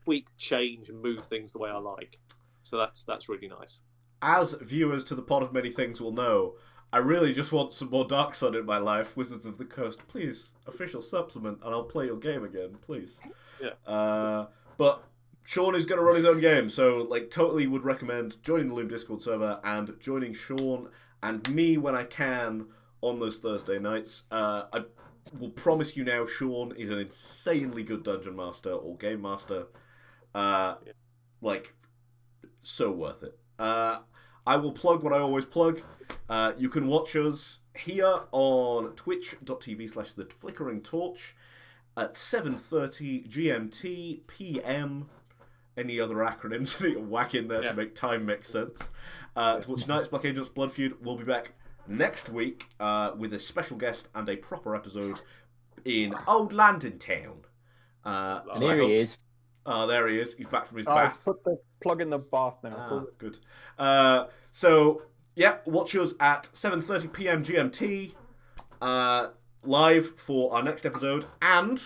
tweak, change, and move things the way I like. So that's really nice. As viewers to the Pod of Many Things will know, I really just want some more Dark Sun in my life. Wizards of the Coast, please, official supplement, and I'll play your game again, please. Yeah. But Sean is going to run his own game, so totally would recommend joining the Loom Discord server and joining Sean and me when I can on those Thursday nights. I will promise you now, Sean is an insanely good dungeon master or game master. So worth it. I will plug what I always plug. You can watch us here on twitch.tv/The Flickering Torch at 7:30 GMT PM. Any other acronyms I need to whack in there to make time make sense. To watch Knights, Black Angels, Blood Feud. We'll be back next week with a special guest and a proper episode in Old London Town. And here he is. Oh, there he is. He's back from his bath. Put the plug in the bath now. It's all Good. Watch us at 7:30 PM GMT live for our next episode. And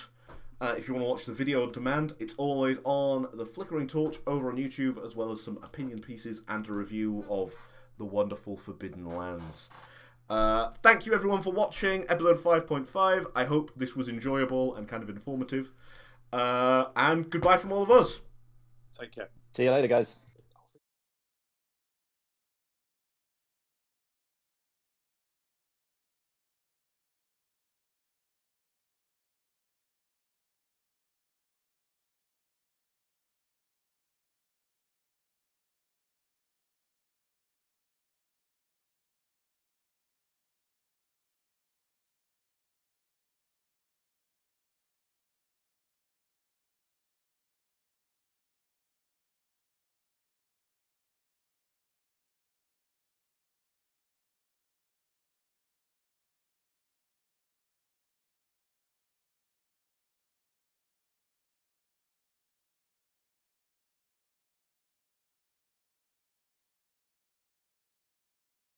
if you want to watch the video on demand, it's always on The Flickering Torch over on YouTube, as well as some opinion pieces and a review of the wonderful Forbidden Lands. Thank you everyone for watching episode 5.5. I hope this was enjoyable and kind of informative. And goodbye from all of us. Take care. See you later, guys.